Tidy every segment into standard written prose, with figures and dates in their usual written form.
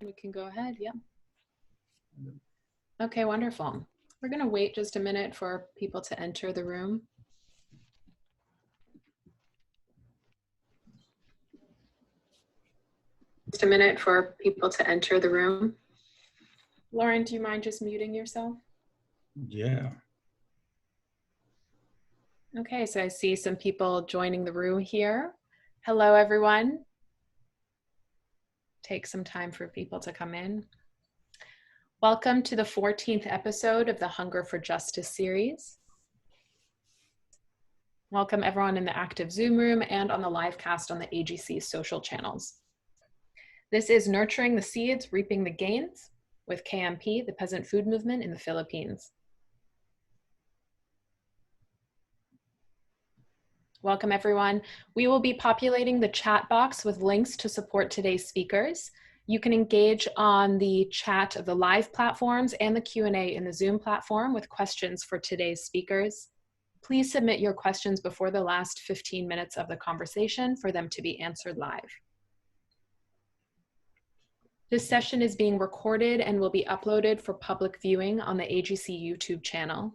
We can go ahead, yeah. Okay, wonderful. We're going to wait just a minute for people to enter the room. Just a minute for people to enter the room. Lauren, do you mind just muting yourself? Yeah. Okay, so I see some people joining the room here. Hello, everyone. Take some time for people to come in. Welcome to the 14th episode of the Hunger for Justice series. Welcome everyone in the active Zoom room and on the live cast on the AGC social channels. This is Nurturing the Seeds, Reaping the Gains with KMP, the Peasant Food Movement in the Philippines. Welcome everyone. We will be populating the chat box with links to support today's speakers. You can engage on the chat of the live platforms and the Q&A in the Zoom platform with questions for today's speakers. Please submit your questions before the last 15 minutes of the conversation for them to be answered live. This session is being recorded and will be uploaded for public viewing on the AGC YouTube channel.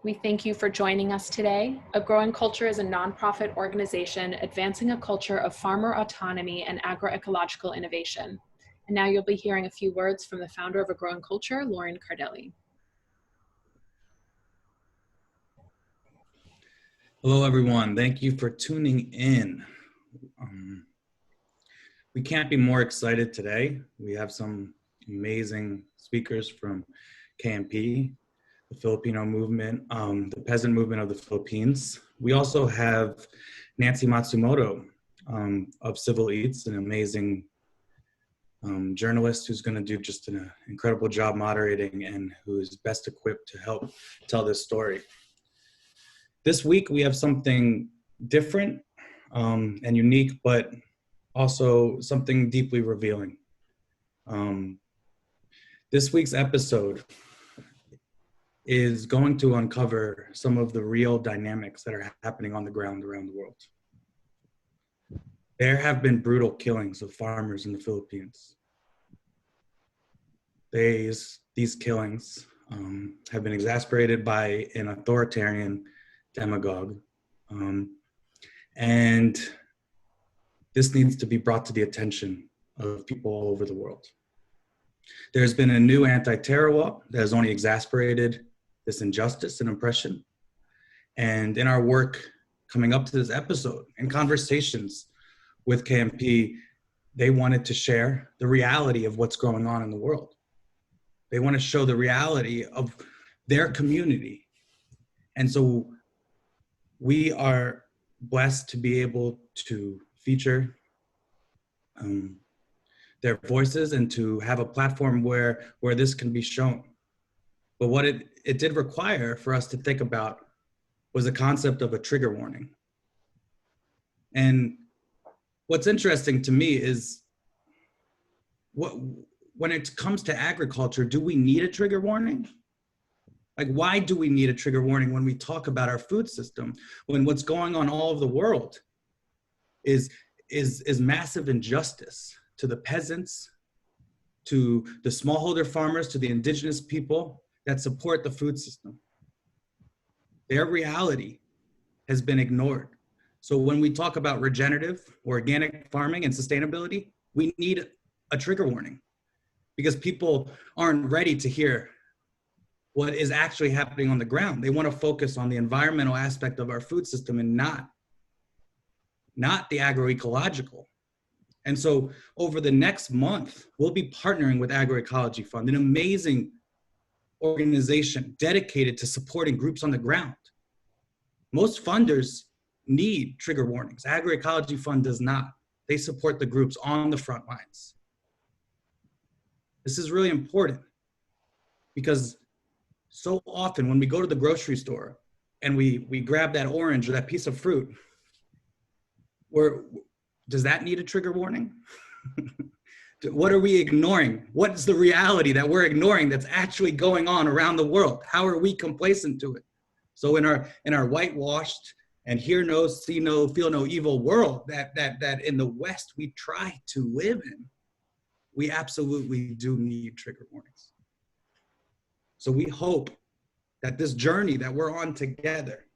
We thank you for joining us today. A Growing Culture is a nonprofit organization advancing a culture of farmer autonomy and agroecological innovation. And now you'll be hearing a few words from the founder of A Growing Culture, Lauren Cardelli. Hello, everyone. Thank you for tuning in. We can't be more excited today. We have some amazing speakers from KMP, the Filipino movement, the Peasant Movement of the Philippines. We also have Nancy Matsumoto of Civil Eats, an amazing journalist who's going to do just an incredible job moderating and who is best equipped to help tell this story. This week we have something different and unique, but also something deeply revealing. This week's episode is going to uncover some of the real dynamics that are happening on the ground around the world. There have been brutal killings of farmers in the Philippines. These killings have been exacerbated by an authoritarian demagogue. And this needs to be brought to the attention of people all over the world. There's been a new anti-terror law that has only exacerbated this injustice and oppression. And in our work coming up to this episode and conversations with KMP, they wanted to share the reality of what's going on in the world. They want to show the reality of their community. And so we are blessed to be able to feature their voices and to have a platform where this can be shown. But what it did require for us to think about was the concept of a trigger warning. And what's interesting to me is when it comes to agriculture, do we need a trigger warning? Like, why do we need a trigger warning when we talk about our food system, when what's going on all over the world is massive injustice to the peasants, to the smallholder farmers, to the indigenous people that support the food system? Their reality has been ignored. So when we talk about regenerative, organic farming and sustainability, we need a trigger warning because people aren't ready to hear what is actually happening on the ground. They want to focus on the environmental aspect of our food system and not the agroecological. And so over the next month, we'll be partnering with Agroecology Fund, an amazing organization dedicated to supporting groups on the ground. Most funders need trigger warnings. Agroecology Fund does not. They support the groups on the front lines. This is really important because so often when we go to the grocery store and we grab that orange or that piece of fruit, does that need a trigger warning? What are we ignoring? What is the reality that we're ignoring that's actually going on around the world? How are we complacent to it? So in our whitewashed and hear no, see no, feel no evil world that in the West we try to live in, we absolutely do need trigger warnings. So we hope that this journey that we're on together,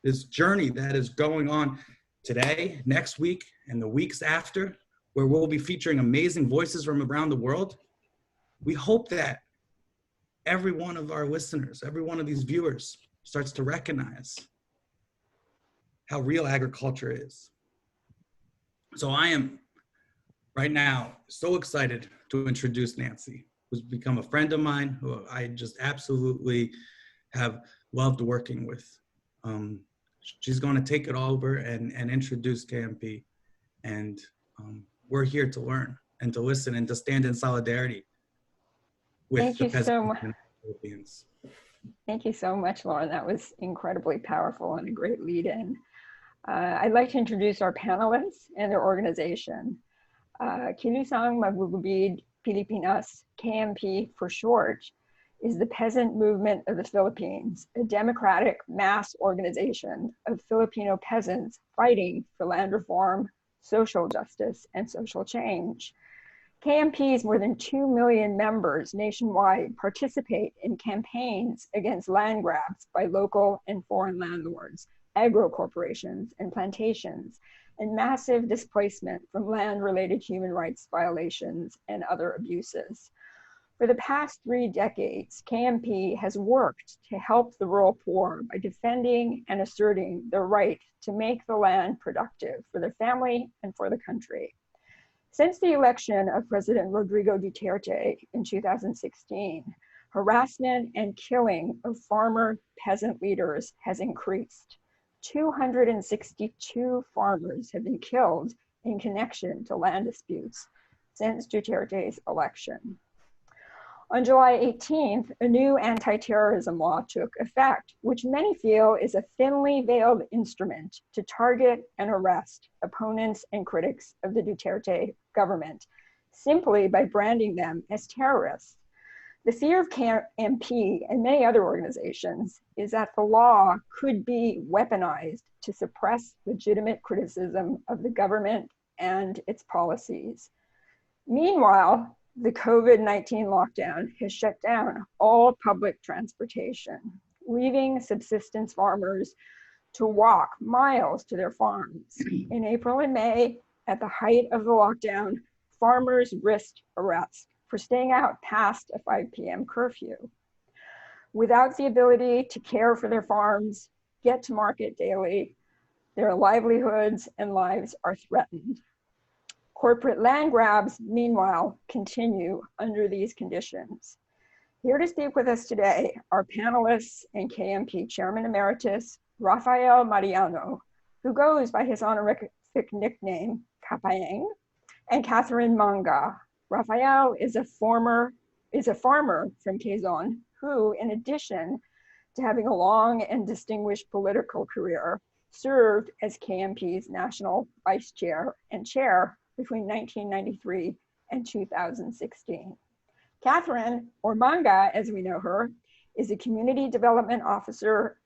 this journey that is going on today, next week, and the weeks after, where we'll be featuring amazing voices from around the world, we hope that every one of our listeners, every one of these viewers starts to recognize how real agriculture is. So I am right now so excited to introduce Nancy, who's become a friend of mine, who I just absolutely have loved working with. She's going to take it over and introduce KMP. And we're here to learn and to listen and to stand in solidarity with the peasant in the Philippines. Thank you so much, Lauren. That was incredibly powerful and a great lead-in. I'd like to introduce our panelists and their organization. Kilusang Magugubid Pilipinas, KMP for short, is the Peasant Movement of the Philippines, a democratic mass organization of Filipino peasants fighting for land reform, social justice, and social change. KMP's more than 2 million members nationwide participate in campaigns against land grabs by local and foreign landlords, agro corporations, and plantations, and massive displacement from land-related human rights violations and other abuses. For the past 3 decades, KMP has worked to help the rural poor by defending and asserting their right to make the land productive for their family and for the country. Since the election of President Rodrigo Duterte in 2016, harassment and killing of farmer peasant leaders has increased. 262 farmers have been killed in connection to land disputes since Duterte's election. On July 18th, a new anti-terrorism law took effect, which many feel is a thinly veiled instrument to target and arrest opponents and critics of the Duterte government, simply by branding them as terrorists. The fear of KMP and many other organizations is that the law could be weaponized to suppress legitimate criticism of the government and its policies. Meanwhile, the COVID-19 lockdown has shut down all public transportation, leaving subsistence farmers to walk miles to their farms. In April and May, at the height of the lockdown, farmers risked arrest for staying out past a 5 p.m. curfew. Without the ability to care for their farms, get to market daily, their livelihoods and lives are threatened. Corporate land grabs, meanwhile, continue under these conditions. Here to speak with us today are panelists and KMP Chairman Emeritus, Rafael Mariano, who goes by his honorific nickname, Kapayeng, and Catherine Manga. Rafael is a farmer from Quezon, who, in addition to having a long and distinguished political career, served as KMP's national vice chair and chair between 1993 and 2016. Catherine, or Manga as we know her, is a community development officer,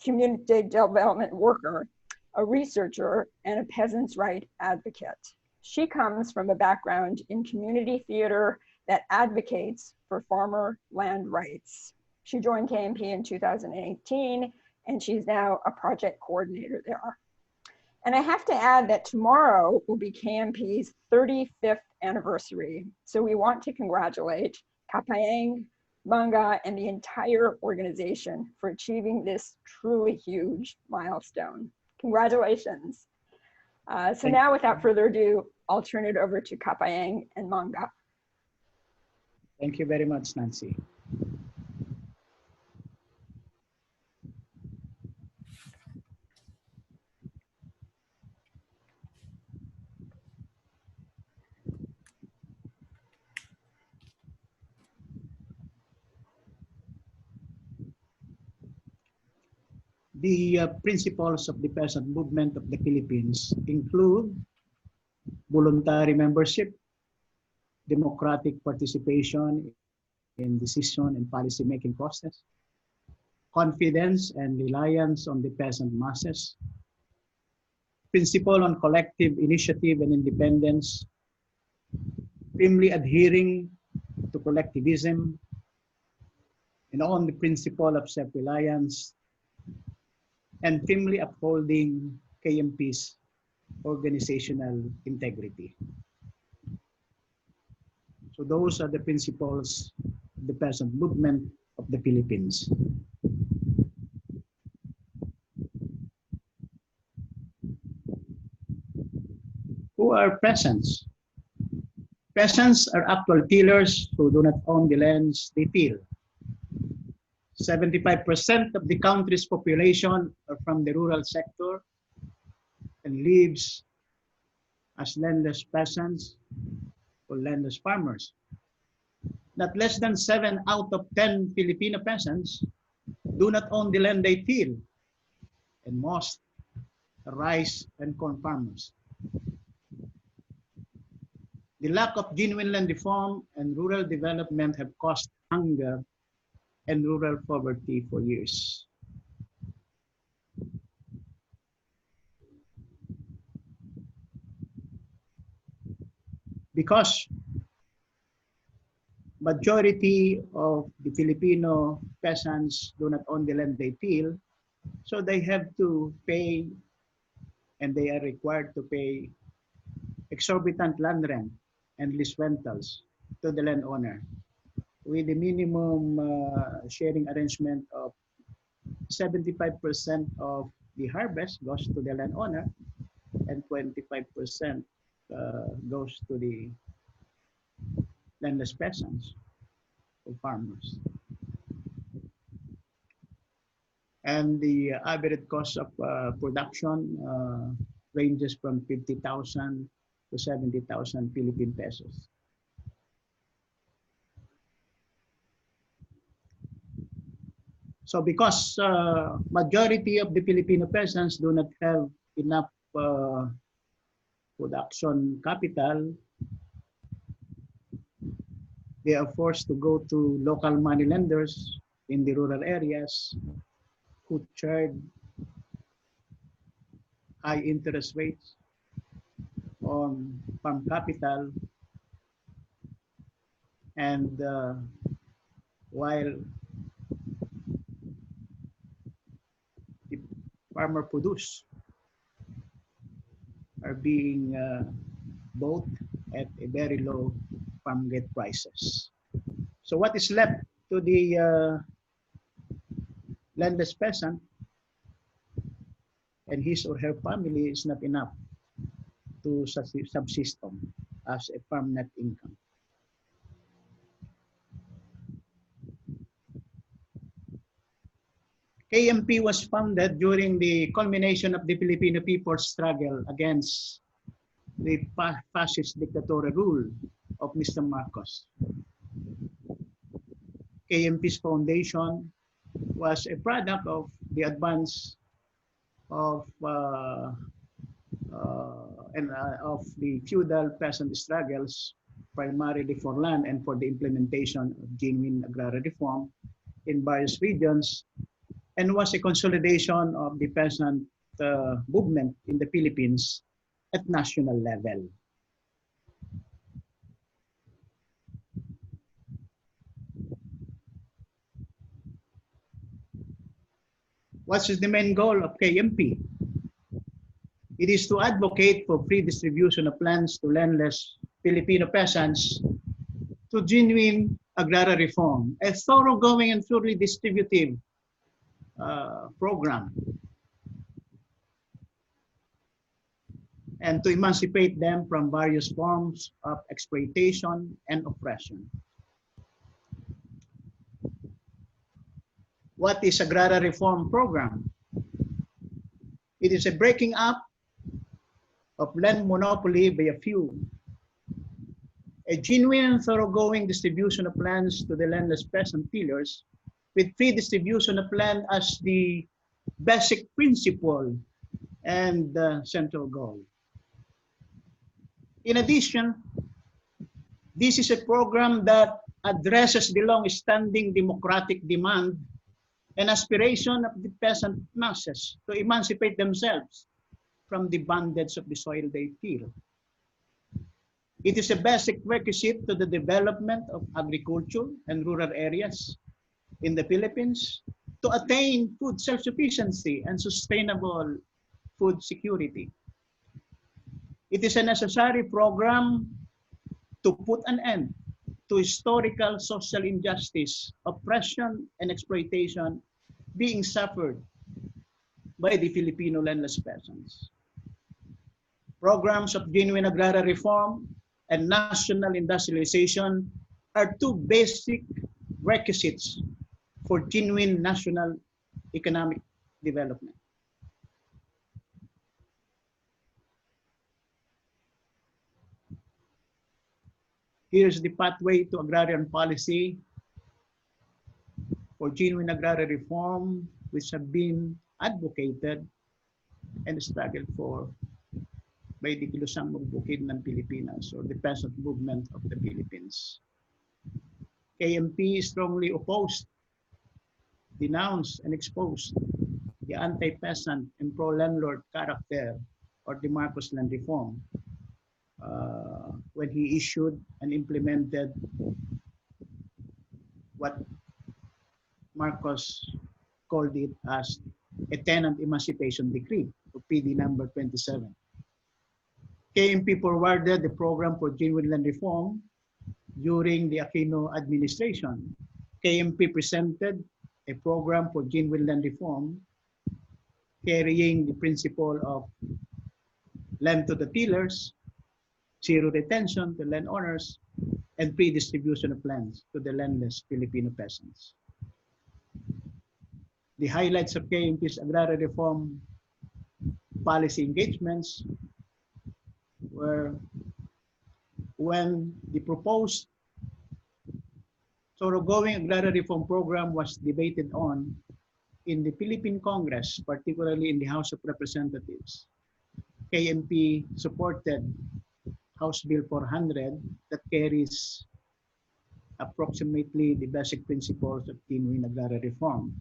community development worker, a researcher, and a peasants' right advocate. She comes from a background in community theater that advocates for farmer land rights. She joined KMP in 2018, and she's now a project coordinator there. And I have to add that tomorrow will be KMP's 35th anniversary. So we want to congratulate Kapayeng, Manga, and the entire organization for achieving this truly huge milestone. Congratulations. So now without further ado, I'll turn it over to Kapayeng and Manga. Thank you very much, Nancy. The principles of the Peasant Movement of the Philippines include voluntary membership, democratic participation in decision and policy-making process, confidence and reliance on the peasant masses, principle on collective initiative and independence, firmly adhering to collectivism and on the principle of self-reliance, and firmly upholding KMP's organizational integrity. So those are the principles of the peasant movement of the Philippines. Who are peasants? Peasants are actual tillers who do not own the lands they till. 75% of the country's population are from the rural sector and lives as landless peasants or landless farmers. Not less than 7 out of 10 Filipino peasants do not own the land they till, and most are rice and corn farmers. The lack of genuine land reform and rural development have caused hunger and rural poverty for years. Because majority of the Filipino peasants do not own the land they till, so they have to pay, and they are required to pay exorbitant land rent and lease rentals to the landowner, with the minimum sharing arrangement of 75% of the harvest goes to the landowner and 25% goes to the landless peasants or farmers. And the average cost of production ranges from 50,000 to 70,000 Philippine pesos. So because majority of the Filipino peasants do not have enough production capital, they are forced to go to local money lenders in the rural areas who charge high interest rates on farm capital, and while the farmer produce are being bought at a very low farm gate prices. So what is left to the landless peasant and his or her family is not enough to subsist on as a farm net income. KMP was founded during the culmination of the Filipino people's struggle against the fascist dictatorial rule of Mr. Marcos. KMP's foundation was a product of the advance of the feudal peasant struggles, primarily for land and for the implementation of genuine agrarian reform in various regions, and was a consolidation of the peasant movement in the Philippines at national level. What is the main goal of KMP? It is to advocate for free distribution of lands to landless Filipino peasants, to genuine agrarian reform, a thoroughgoing and truly distributive program, and to emancipate them from various forms of exploitation and oppression. What is agrarian reform program? It is a breaking up of land monopoly by a few, a genuine and thoroughgoing distribution of lands to the landless peasant tillers, with free distribution of land as the basic principle and the central goal. In addition, this is a program that addresses the long-standing democratic demand and aspiration of the peasant masses to emancipate themselves from the bondage of the soil they till. It is a basic requisite to the development of agriculture and rural areas in the Philippines to attain food self-sufficiency and sustainable food security. It is a necessary program to put an end to historical social injustice, oppression, and exploitation being suffered by the Filipino landless peasants. Programs of genuine agrarian reform and national industrialization are two basic requisites for genuine national economic development. Here's the pathway to agrarian policy for genuine agrarian reform, which have been advocated and struggled for by the kilusang magbukid ng Pilipinas or the Peasant Movement of the Philippines. KMP strongly opposed, denounced, and exposed the anti-peasant and pro-landlord character or the Marcos Land Reform when he issued and implemented what Marcos called it as a tenant emancipation decree, or PD number 27. KMP forwarded the program for genuine land reform during the Aquino administration. KMP presented a program for genuine land reform carrying the principle of land to the tillers, zero retention to landowners, and pre-distribution of lands to the landless Filipino peasants. The highlights of KMP's agrarian reform policy engagements were when the proposed thoroughgoing agrarian reform program was debated on in the Philippine Congress, particularly in the House of Representatives. KMP supported House Bill 400 that carries approximately the basic principles of genuine agrarian reform.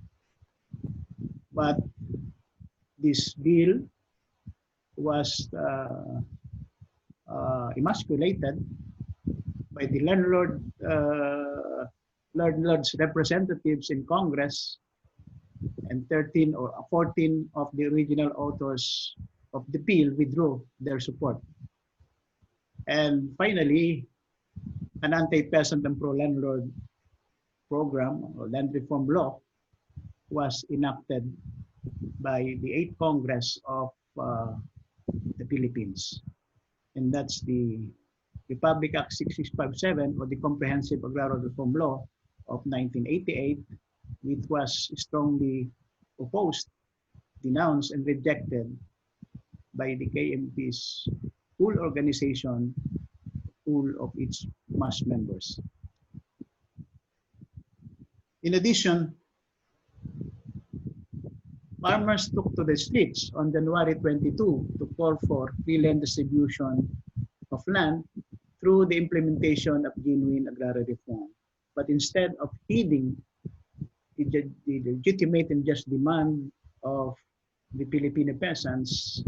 But this bill was emasculated by the landlord's representatives in Congress, and 13 or 14 of the original authors of the bill withdrew their support. And finally, an anti-peasant and pro-landlord program or land reform law was enacted by the 8th Congress of the Philippines. And that's the Republic Act 6657 or the Comprehensive Agrarian Reform Law of 1988, which was strongly opposed, denounced, and rejected by the KMP's whole organization, full of its mass members. In addition, farmers took to the streets on January 22 to call for free land distribution of land through the implementation of genuine agrarian reform. But instead of heeding the legitimate and just demand of the Filipino peasants,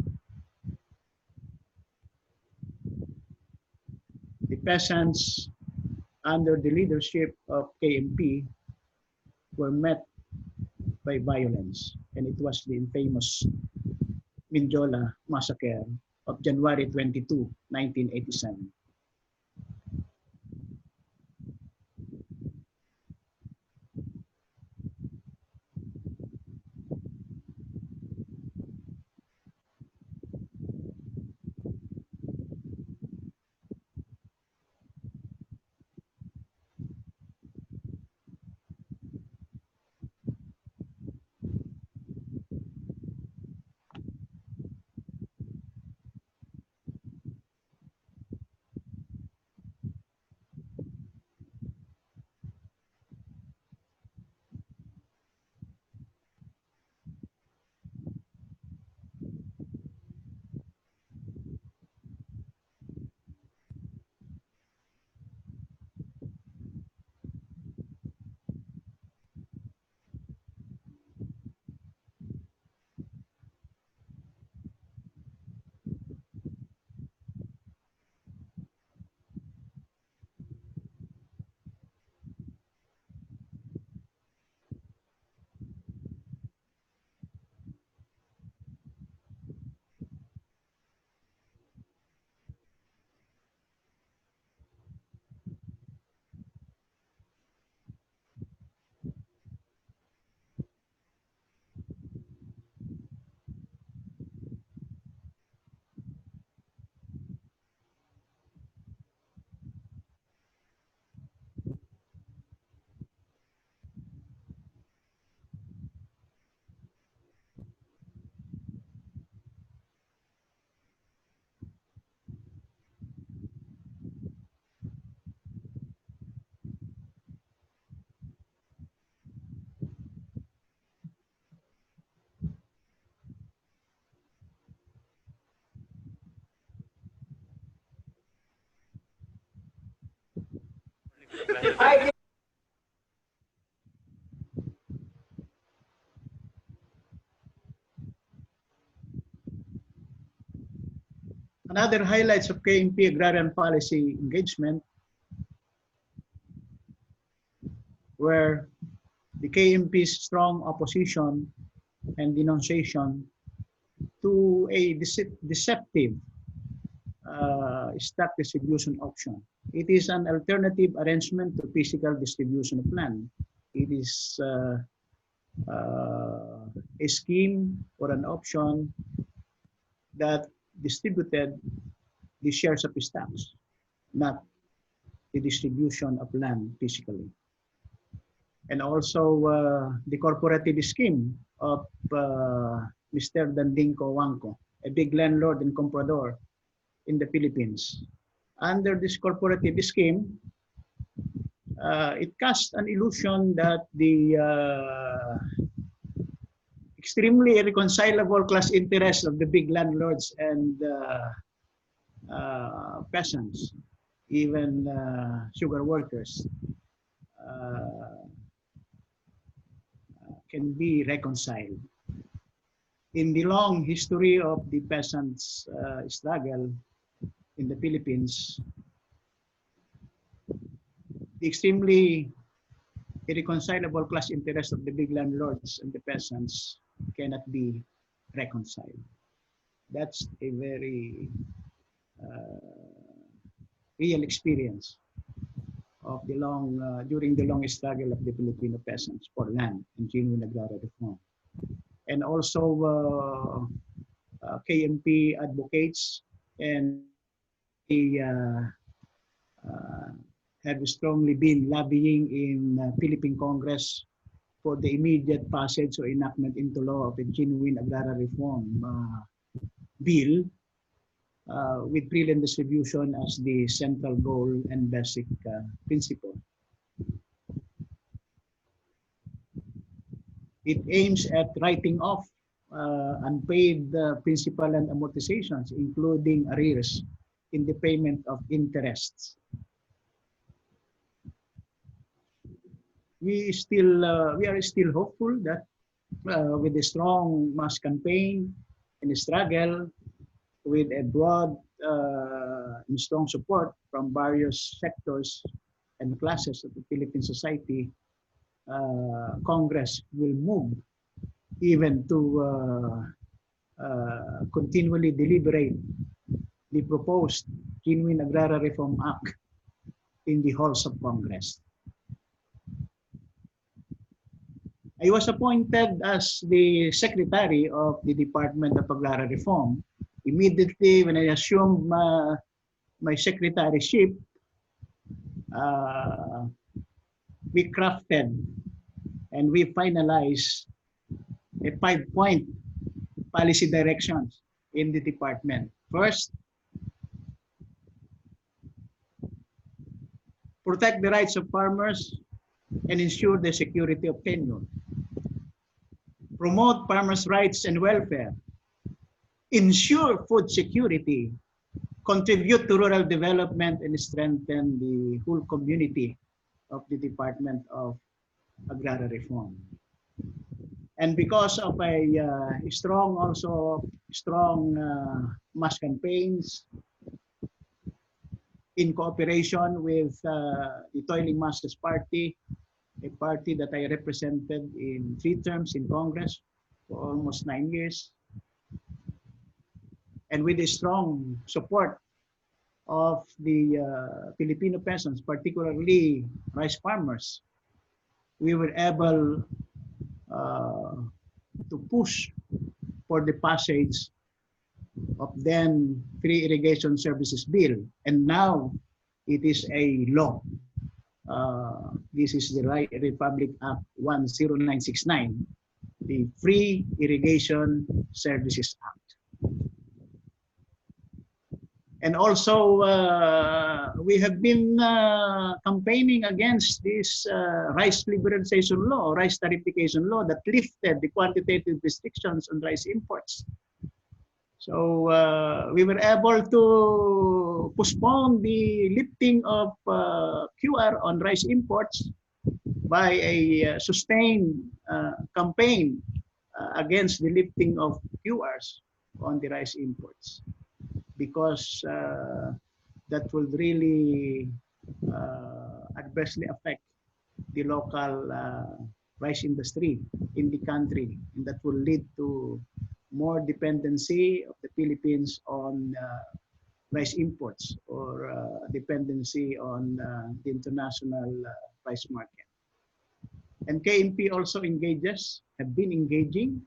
the peasants under the leadership of KMP were met by violence, and it was the infamous Mindiola massacre of January 22, 1987. Another highlights of KMP agrarian policy engagement were the KMP's strong opposition and denunciation to a deceptive stock distribution option. It is an alternative arrangement to physical distribution of land. It is a scheme or an option that distributed the shares of stocks, not the distribution of land physically. And also the corporative scheme of Mr. Dandinko Wangko, a big landlord and comprador in the Philippines. Under this corporative scheme, it cast an illusion that the extremely irreconcilable class interests of the big landlords and peasants, even sugar workers, can be reconciled. In the long history of the peasants' struggle in the Philippines, the extremely irreconcilable class interests of the big landlords and the peasants cannot be reconciled. That's a very real experience of the during the long struggle of the Filipino peasants for land and genuine agrarian reform. And also KMP advocates and have strongly been lobbying in Philippine Congress for the immediate passage or enactment into law of a genuine agrarian reform bill with pre-land distribution as the central goal and basic principle. It aims at writing off unpaid principal and amortizations, including arrears in the payment of interests. We are still hopeful that with a strong mass campaign and a struggle with a broad and strong support from various sectors and classes of the Philippine society, Congress will move even to continually deliberate the proposed Genuine Agrarian Reform Act in the halls of Congress. I was appointed as the Secretary of the Department of Agrarian Reform. Immediately when I assumed my secretaryship, we crafted and we finalized a 5-point policy directions in the department. First, protect the rights of farmers and ensure the security of tenure. Promote farmers' rights and welfare. Ensure food security. Contribute to rural development and strengthen the whole community of the Department of Agrarian Reform. And because of a strong mass campaigns in cooperation with the Toiling Masses Party, a party that I represented in 3 terms in Congress for almost 9 years, and with the strong support of the Filipino peasants, particularly rice farmers, we were able to push for the passage of then Free Irrigation Services Bill, and now it is a law. This is the Republic Act 10969, the Free Irrigation Services Act. And also, we have been campaigning against this rice liberalization law, rice tariffication law that lifted the quantitative restrictions on rice imports. So we were able to postpone the lifting of QR on rice imports by a sustained campaign against the lifting of QRs on the rice imports, because that will really adversely affect the local rice industry in the country, and that will lead to more dependency of the Philippines on rice imports, or dependency on the international rice market. And KNP also have been engaging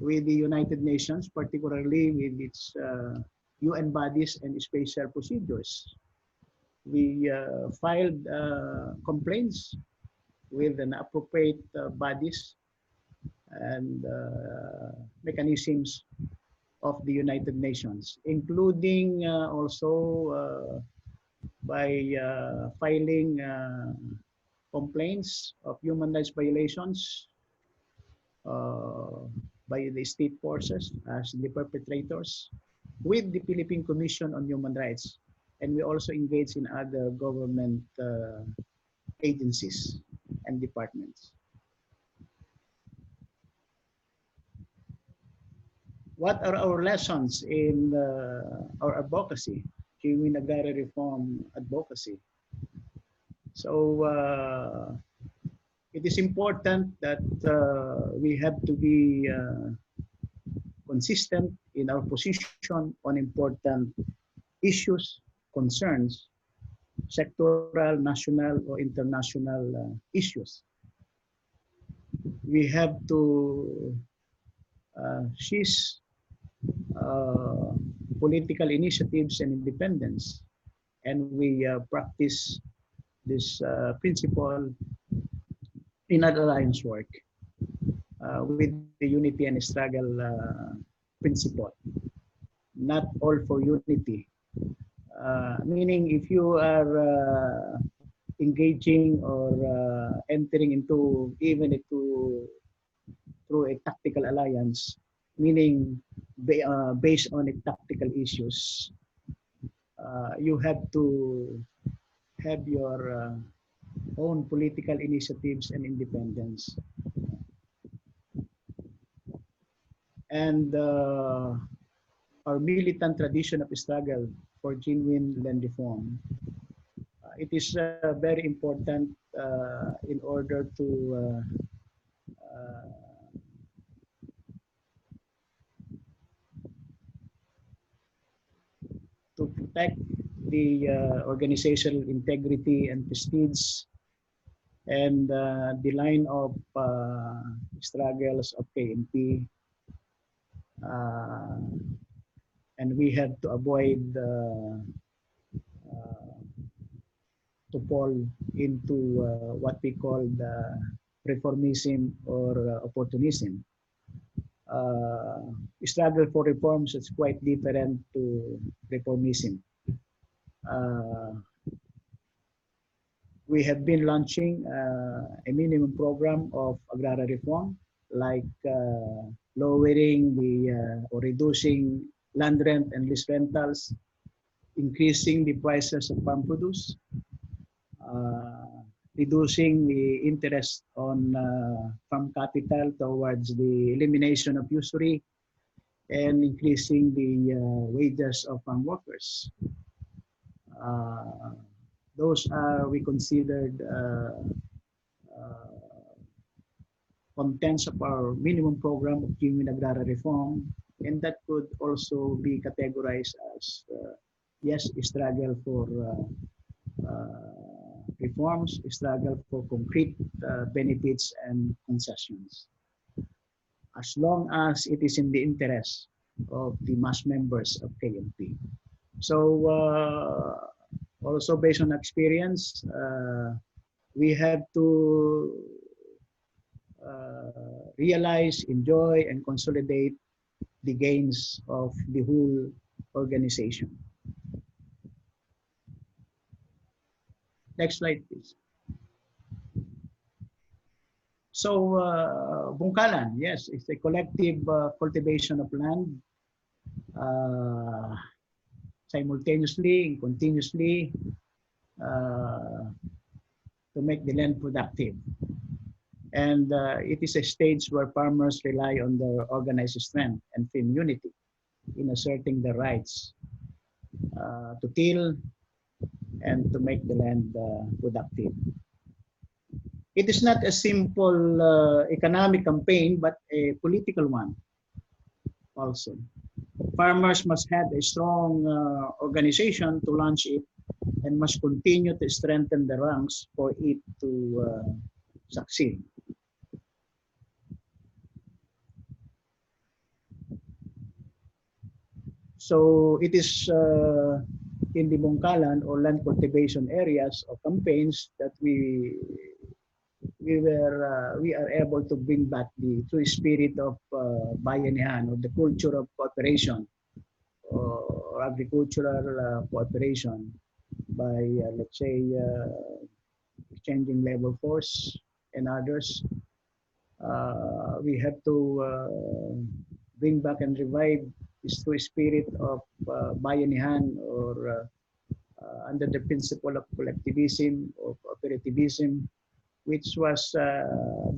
with the United Nations, particularly with its UN bodies and special procedures. We filed complaints with an appropriate bodies and mechanisms of the United Nations, including also by filing complaints of human rights violations by the state forces as the perpetrators with the Philippine Commission on Human Rights. And we also engage in other government agencies and departments. What are our lessons in our advocacy, genuine agrarian reform advocacy? So it is important that we have to be consistent in our position on important issues, concerns, sectoral, national, or international issues. We have to seize political initiatives and independence, and we practice this principle in our alliance work with the unity and struggle principle. Not all for unity. Meaning, if you are engaging or entering into through a tactical alliance, meaning based on tactical issues, you have to have your own political initiatives and independence. And our militant tradition of struggle for genuine land reform, it is very important in order to protect the organizational integrity and prestige and the line of struggles of KNP. And we have to avoid to fall into what we call the reformism or opportunism. Struggle for reforms is quite different to reformism. We have been launching a minimum program of agrarian reform, like lowering the or reducing land rent and lease rentals, increasing the prices of farm produce, reducing the interest on farm capital towards the elimination of usury, and increasing the wages of farm workers. Those are, we considered, contents of our minimum program of genuine agrarian reform, and that could also be categorized as, yes, struggle for reforms, struggle for concrete benefits and concessions, as long as it is in the interest of the mass members of KNP. So also based on experience, we have to realize, enjoy, and consolidate the gains of the whole organization. Next slide, please. So, Bungkalan, yes, it's a collective cultivation of land simultaneously and continuously to make the land productive. And it is a stage where farmers rely on their organized strength and firm unity in asserting their rights to till and to make the land productive. It is not a simple economic campaign, but a political one also. Farmers must have a strong organization to launch it and must continue to strengthen the ranks for it to succeed. So it is in the Bungkalan or land cultivation areas or campaigns that we are able to bring back the true spirit of bayanihan, or the culture of cooperation or agricultural cooperation by let's say exchanging labor force and others. We have to bring back and revive this true spirit of bayanihan, or under the principle of collectivism or cooperativism, which was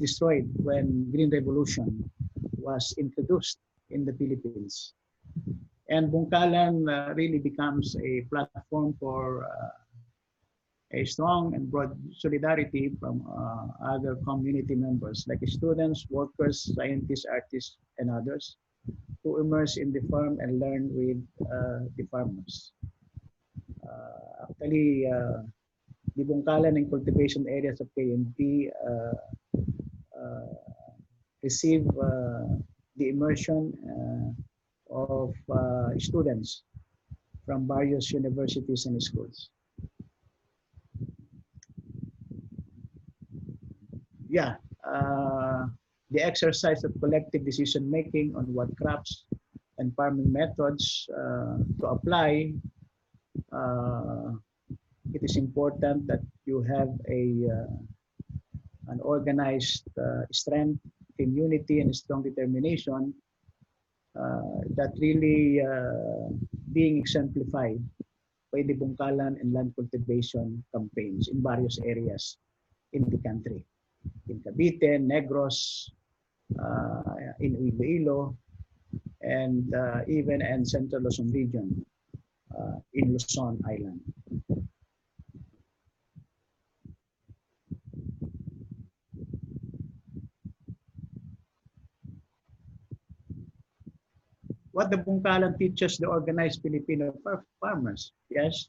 destroyed when Green Revolution was introduced in the Philippines. And Bungkalan really becomes a platform for a strong and broad solidarity from other community members like students, workers, scientists, artists, and others who immerse in the farm and learn with the farmers. Actually, the Bungkalan and cultivation areas of KNP receive the immersion of students from various universities and schools. Yeah, the exercise of collective decision making on what crops and farming methods to apply. It is important that you have an organized strength, community, and strong determination that really being exemplified by the Bungkalan and land cultivation campaigns in various areas in the country. In Cavite, Negros, in Iloilo, and even in Central Luzon region, in Luzon Island. What the Bungkalan teaches the organized Filipino farmers, yes,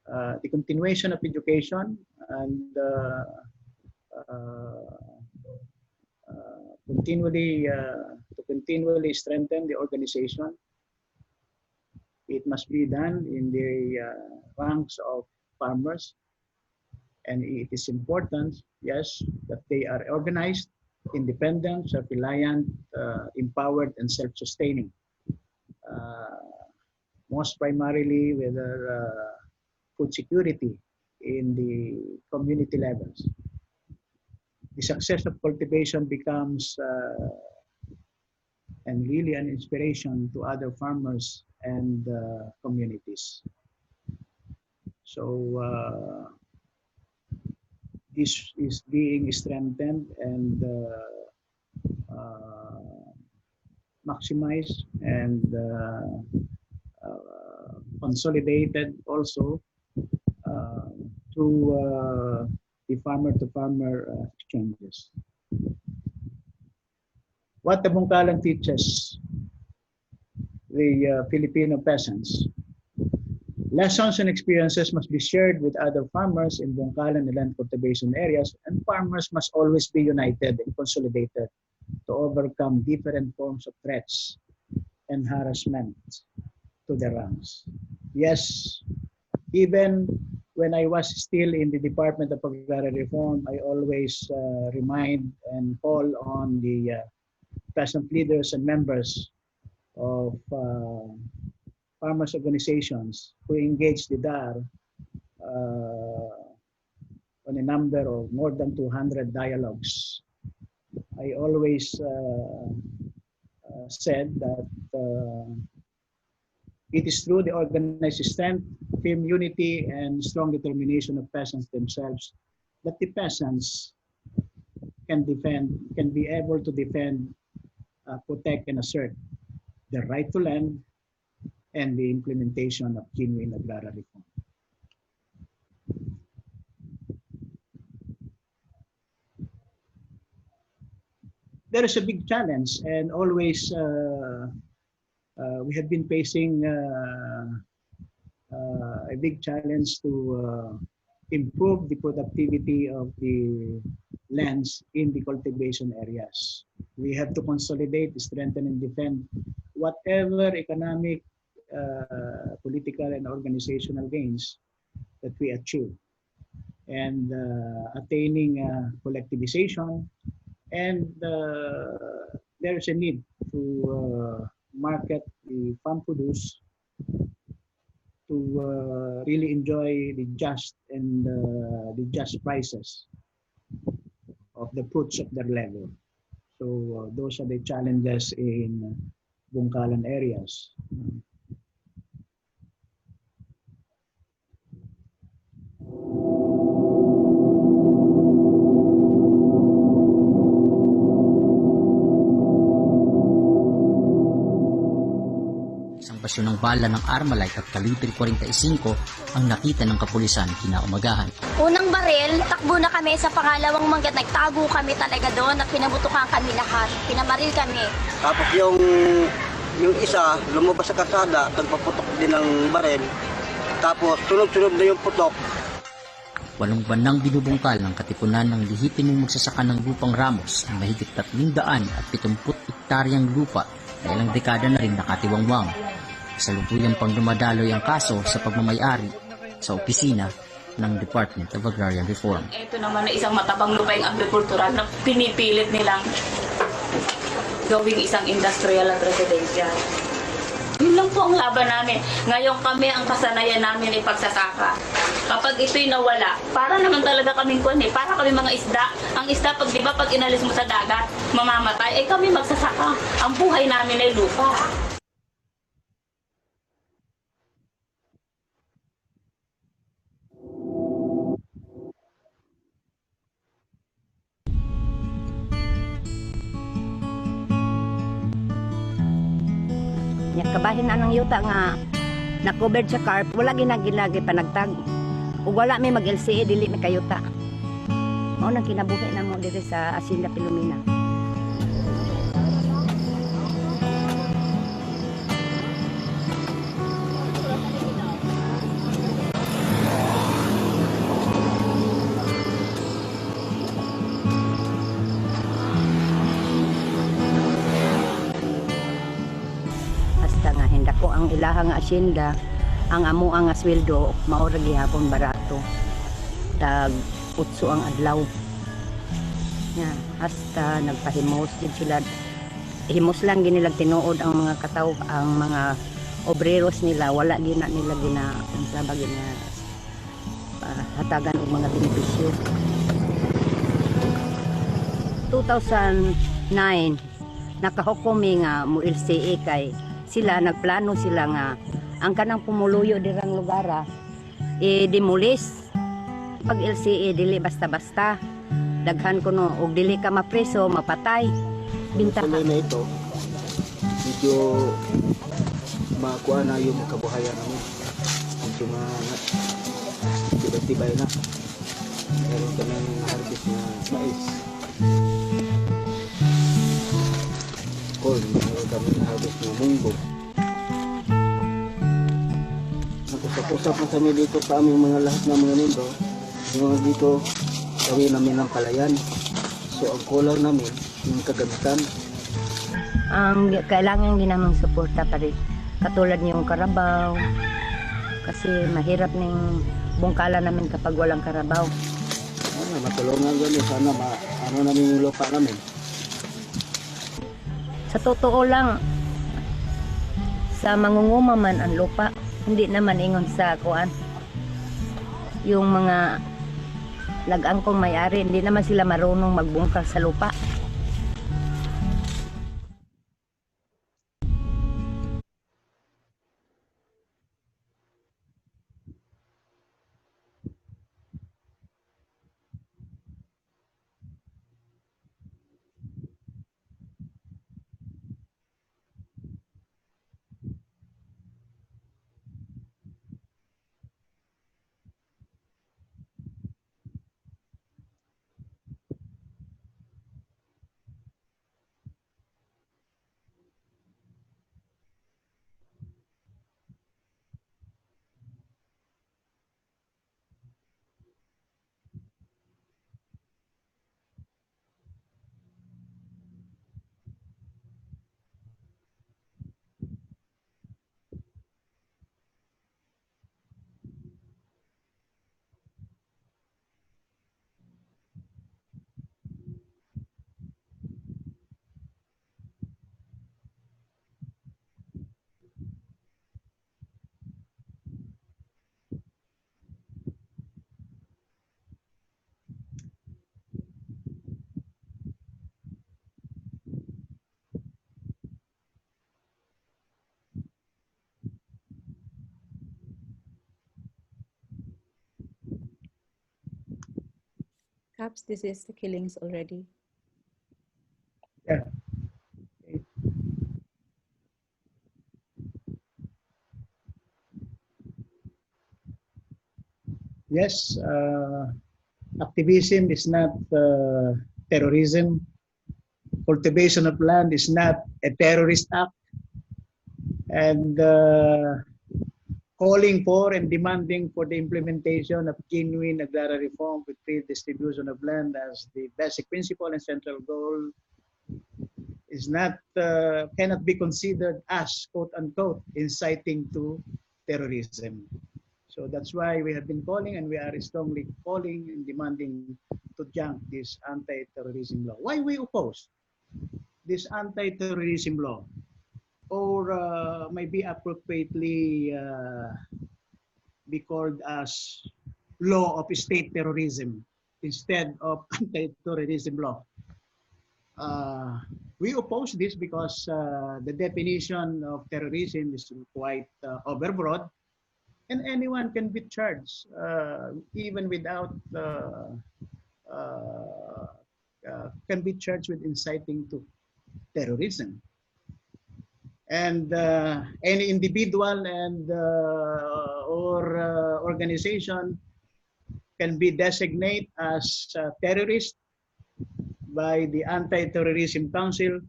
the continuation of education and continually strengthen the organization. It must be done in the ranks of farmers, and it is important, yes, that they are organized, independent, self-reliant, empowered, and self-sustaining. Most primarily with food security in the community levels. The success of cultivation becomes and really an inspiration to other farmers and communities. So this is being strengthened and maximized and consolidated also through the farmer-to-farmer exchanges. What the Bungkalan teaches the Filipino peasants. Lessons and experiences must be shared with other farmers in Bungkalan and land cultivation areas, and farmers must always be united and consolidated to overcome different forms of threats and harassment to the ranks. Yes, even when I was still in the Department of Agrarian Reform, I always remind and call on the peasant leaders and members of farmers organizations who engage the DAR on a number of more than 200 dialogues. I always said that it is through the organized strength, firm unity, and strong determination of peasants themselves that the peasants can be able to defend, protect, and assert the right to land and the implementation of genuine agrarian reform. There is a big challenge, and always we have been facing a big challenge to improve the productivity of the lands in the cultivation areas. We have to consolidate, strengthen, and defend whatever economic, political, and organizational gains that we achieve, and attaining collectivization. And there is a need to market the farm produce to really enjoy the just and the just prices of the fruits of their labor. So those are the challenges in Bungkalan areas. Isang basyo ng bala ng Armalite at kalibre 45 ang nakita ng kapulisan kinaumagahan. Unang baril, takbo na kami sa pangalawang manggat. Nagtago kami talaga doon at pinabutukan kami lahat. Pinamaril kami. Tapos yung isa, lumabas sa kasada, nagpaputok din ng baril. Tapos sunod-sunod na yung putok. 8 buwan binubungkal ng katipunan ng lehitimo magsasaka ng lupang Ramos ang mahigit 370 hektaryang lupa na ilang dekada na rin nakatiwangwang. Kasalukuyang pang dumadaloy ang kaso sa pagmamayari sa opisina ng Department of Agrarian Reform. Ito naman na isang matabang lupaing agrikultural na pinipilit nilang gawing isang industrial at residential. Yun lang po ang laban namin. Ngayon kami, ang kasanayan namin ay pagsasaka. Kapag ito'y nawala, para naman talaga kaming para kami mga isda. Ang isda, pag di ba, pag inalis mo sa dagat, mamamatay, ay kami magsasaka. Ang buhay namin ay lupa. Kabahin na ng yuta nga na-covered sa carp, wala ginagilagi panagtag. Ug wala may mag-LCE dili na kayuta. Mao nang kinabuhi na mo diri sa Hacienda Filomena. Ko ang ilahang asyenda, ang amo ang asweldo mao ra gihapon barato. Tag 8 ang adlaw. Ya, hasta nagpahimos gid sila. Himos lang ginilag tinuod ang mga kataw, ang mga obreros nila wala gina nila unsa ba gina hatagan og mga benepisyo. 2009 nakahukumi nga mo LCA kay sila nagplano sila nga ang kanang pumuluyo dirang lugar demolis. Pag LCA dili basta-basta, daghan kuno og dili ka mapreso mapatay binta na ito medyo makuha na yung kabuhayan namin, medyo tibay na. Meron kami harvest na mais, corn, meron kami harvest na munggo. Nagusap-usap na kami dito sa aming mga lahat ng mga nindo, yung mga dito gawin namin ng palayan. So ang kulang namin yung kagamitan. Ang kailangan din namang suporta pa rin katulad niyong karabaw kasi mahirap ning bungkalan namin kapag walang karabaw. Matulungan gani sana ano namin yung lupa namin. Sa totoo lang, sa mangunguma man ang lupa, hindi naman ingon sa kuan. Yung mga nag-angkong may-ari, hindi naman sila marunong magbungkal sa lupa. Perhaps this is the killings already. Yeah. Okay. Yes, activism is not terrorism. Cultivation of land is not a terrorist act. And calling for and demanding for the implementation of genuine agrarian reform with free distribution of land as the basic principle and central goal is not cannot be considered as quote unquote inciting to terrorism. So that's why we have been calling and we are strongly calling and demanding to junk this anti-terrorism law. Why we oppose this anti-terrorism law? Or maybe appropriately be called as law of state terrorism instead of anti-terrorism law. We oppose this because the definition of terrorism is quite overbroad, and anyone can be charged even without can be charged with inciting to terrorism. And any individual and or organization can be designated as terrorist by the Anti-Terrorism Council,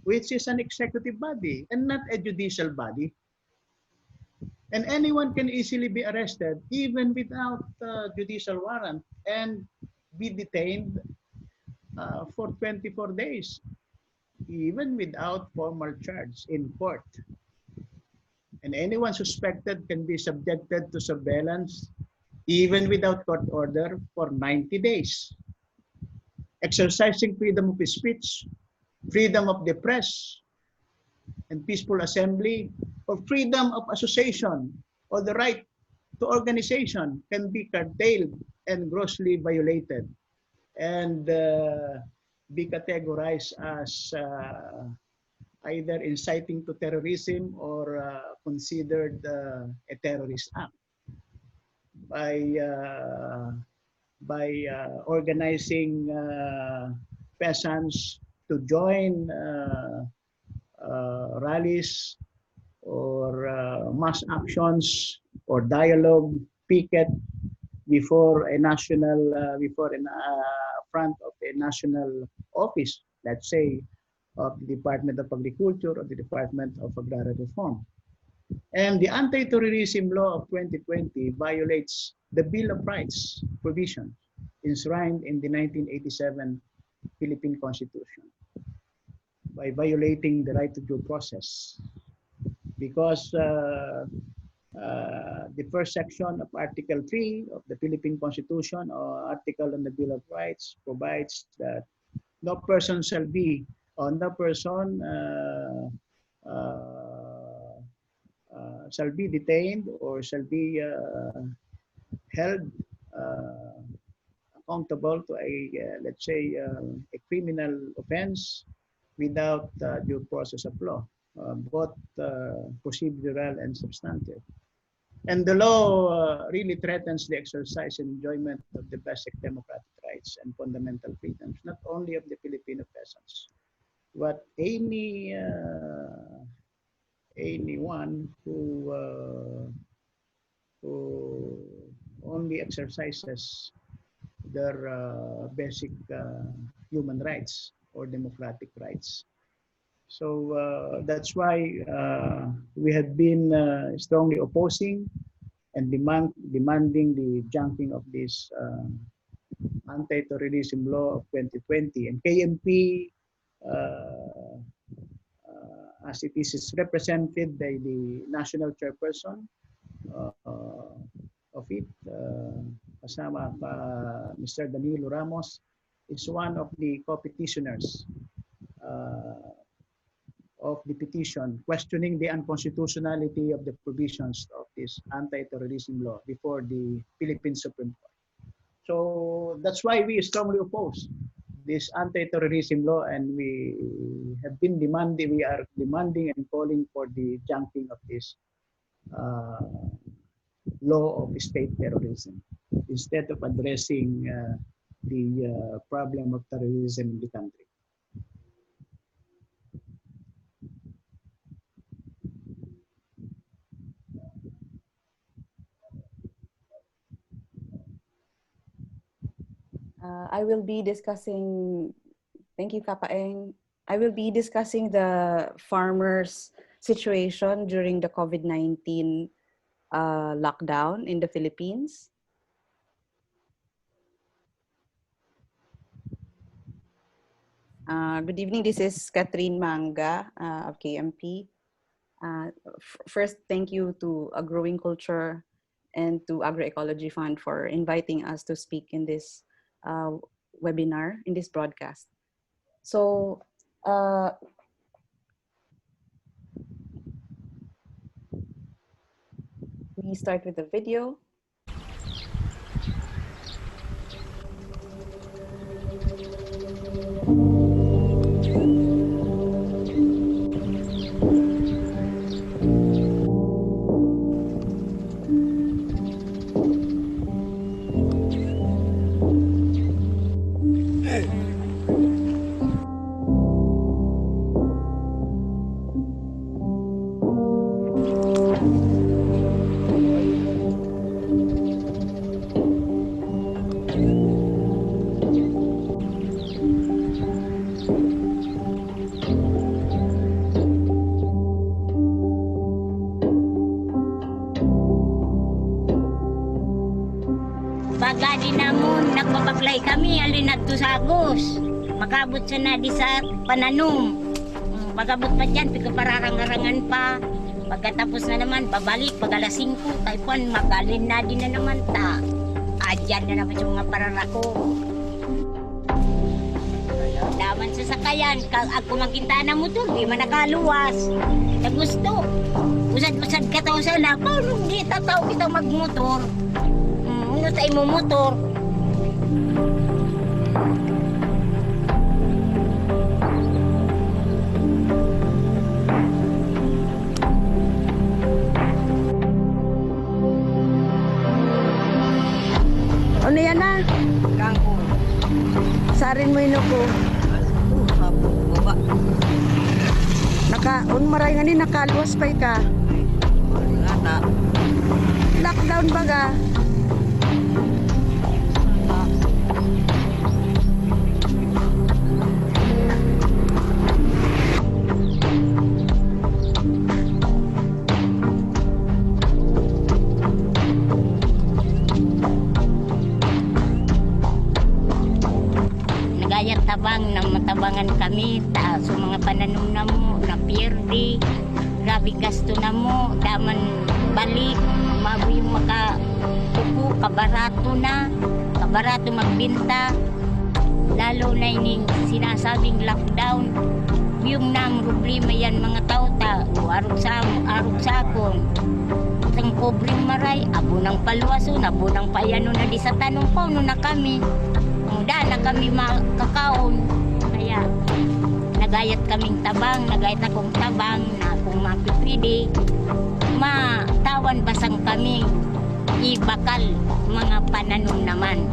which is an executive body and not a judicial body. And anyone can easily be arrested even without judicial warrant and be detained for 24 days, even without formal charge in court. And anyone suspected can be subjected to surveillance even without court order for 90 days. Exercising freedom of speech, freedom of the press, and peaceful assembly, or freedom of association, or the right to organization can be curtailed and grossly violated, and be categorized as either inciting to terrorism or considered a terrorist act by organizing peasants to join rallies or mass actions or dialogue, picket before a national, before in front of a national office, let's say of the Department of Agriculture or the Department of Agrarian Reform. And the Anti-Terrorism Law of 2020 violates the Bill of Rights provisions enshrined in the 1987 Philippine Constitution by violating the right to due process. Because the first section of Article 3 of the Philippine Constitution or article on the Bill of Rights provides that no person shall be, or no person shall be detained or shall be held accountable to a, let's say, a criminal offense without due process of law, both procedural and substantive. And the law really threatens the exercise and enjoyment of the basic democratic rights and fundamental freedoms, not only of the Filipino peasants, but anyone who only exercises their basic human rights or democratic rights. So that's why we have been strongly opposing and demanding the junking of this anti-terrorism law of 2020. And KMP, as it is represented by the national chairperson of it, kasama Mr. Danilo Ramos, is one of the co-petitioners of the petition questioning the unconstitutionality of the provisions of this anti-terrorism law before the Philippine Supreme Court. So that's why we strongly oppose this anti-terrorism law, and we have been demanding, we are demanding and calling for the junking of this law of state terrorism instead of addressing the problem of terrorism in the country. I will be discussing, thank you, Kapaeng. I will be discussing the farmers' situation during the COVID-19 lockdown in the Philippines. Good evening, this is Catherine Manga of KMP. First, thank you to A Growing Culture and to Agroecology Fund for inviting us to speak in this webinar, in this broadcast. So, we start with the video. Bagadi namon, nagpapaklay kami, alinad to sa Agos. Makabot sa na di sa pananom. Pagabot pa dyan, pagkapararang-arangan pa. Pagkatapos na naman, babalik, pag alas 5, taipuan, magalin na din na naman ta. Adyan na naman yung mga pararako. Daman sa sakayan, ako magkinta na motor, di man nakaluwas. Na gusto. Usad-usad ka tao sa na, paano di tataw kita magmotor? Ano sa imo motor? Ano yan na? Kangko. Sarin mo inuko. Baba. Maray nga ni nakaluwas pa ka. Wala. Lockdown ba ga? Nagayat tabang na matabangan kami sa mga pananom na mo na pirdi. Grabe gasto na mo, daman balik, mabuhi makatuko, kabarato magbinta. Lalo na ining sinasabing lockdown. Yung nang problema yan mga tao ta, arog sa akon. Ang pobreng maray, abo ng palwaso, abo ng payano na di sa tanong pa, na kami. Muda na kami makakaon. Kaya nagayat kaming tabang, nagayat akong tabang na kung mapipili, matawan basang kami ibakal mga pananom naman.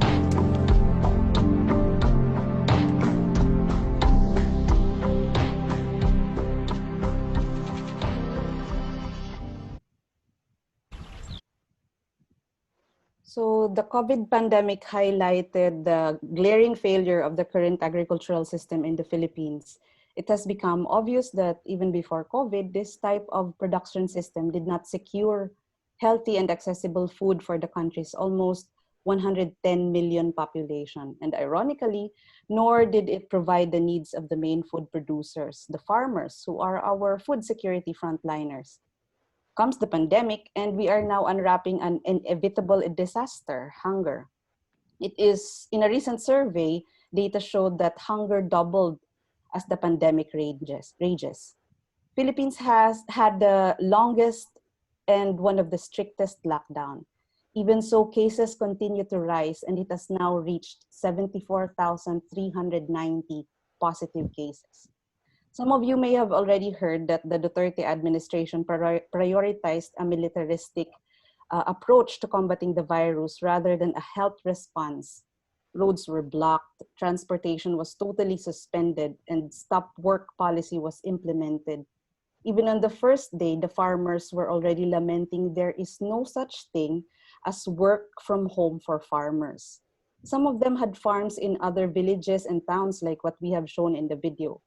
So the COVID pandemic highlighted the glaring failure of the current agricultural system in the Philippines. It has become obvious that even before COVID, this type of production system did not secure healthy and accessible food for the country's almost 110 million population. And ironically, nor did it provide the needs of the main food producers, the farmers, who are our food security frontliners. Comes the pandemic, and we are now unwrapping an inevitable disaster, hunger. It is, in a recent survey, data showed that hunger doubled as the pandemic rages. Philippines has had the longest and one of the strictest lockdown. Even so, cases continue to rise, and it has now reached 74,390 positive cases. Some of you may have already heard that the Duterte administration prioritized a militaristic approach to combating the virus rather than a health response roads were blocked, transportation was totally suspended, and stop work policy was implemented. Even on the first day, the farmers were already lamenting there is no such thing as work from home for farmers. Some of them had farms in other villages and towns like what we have shown in the video.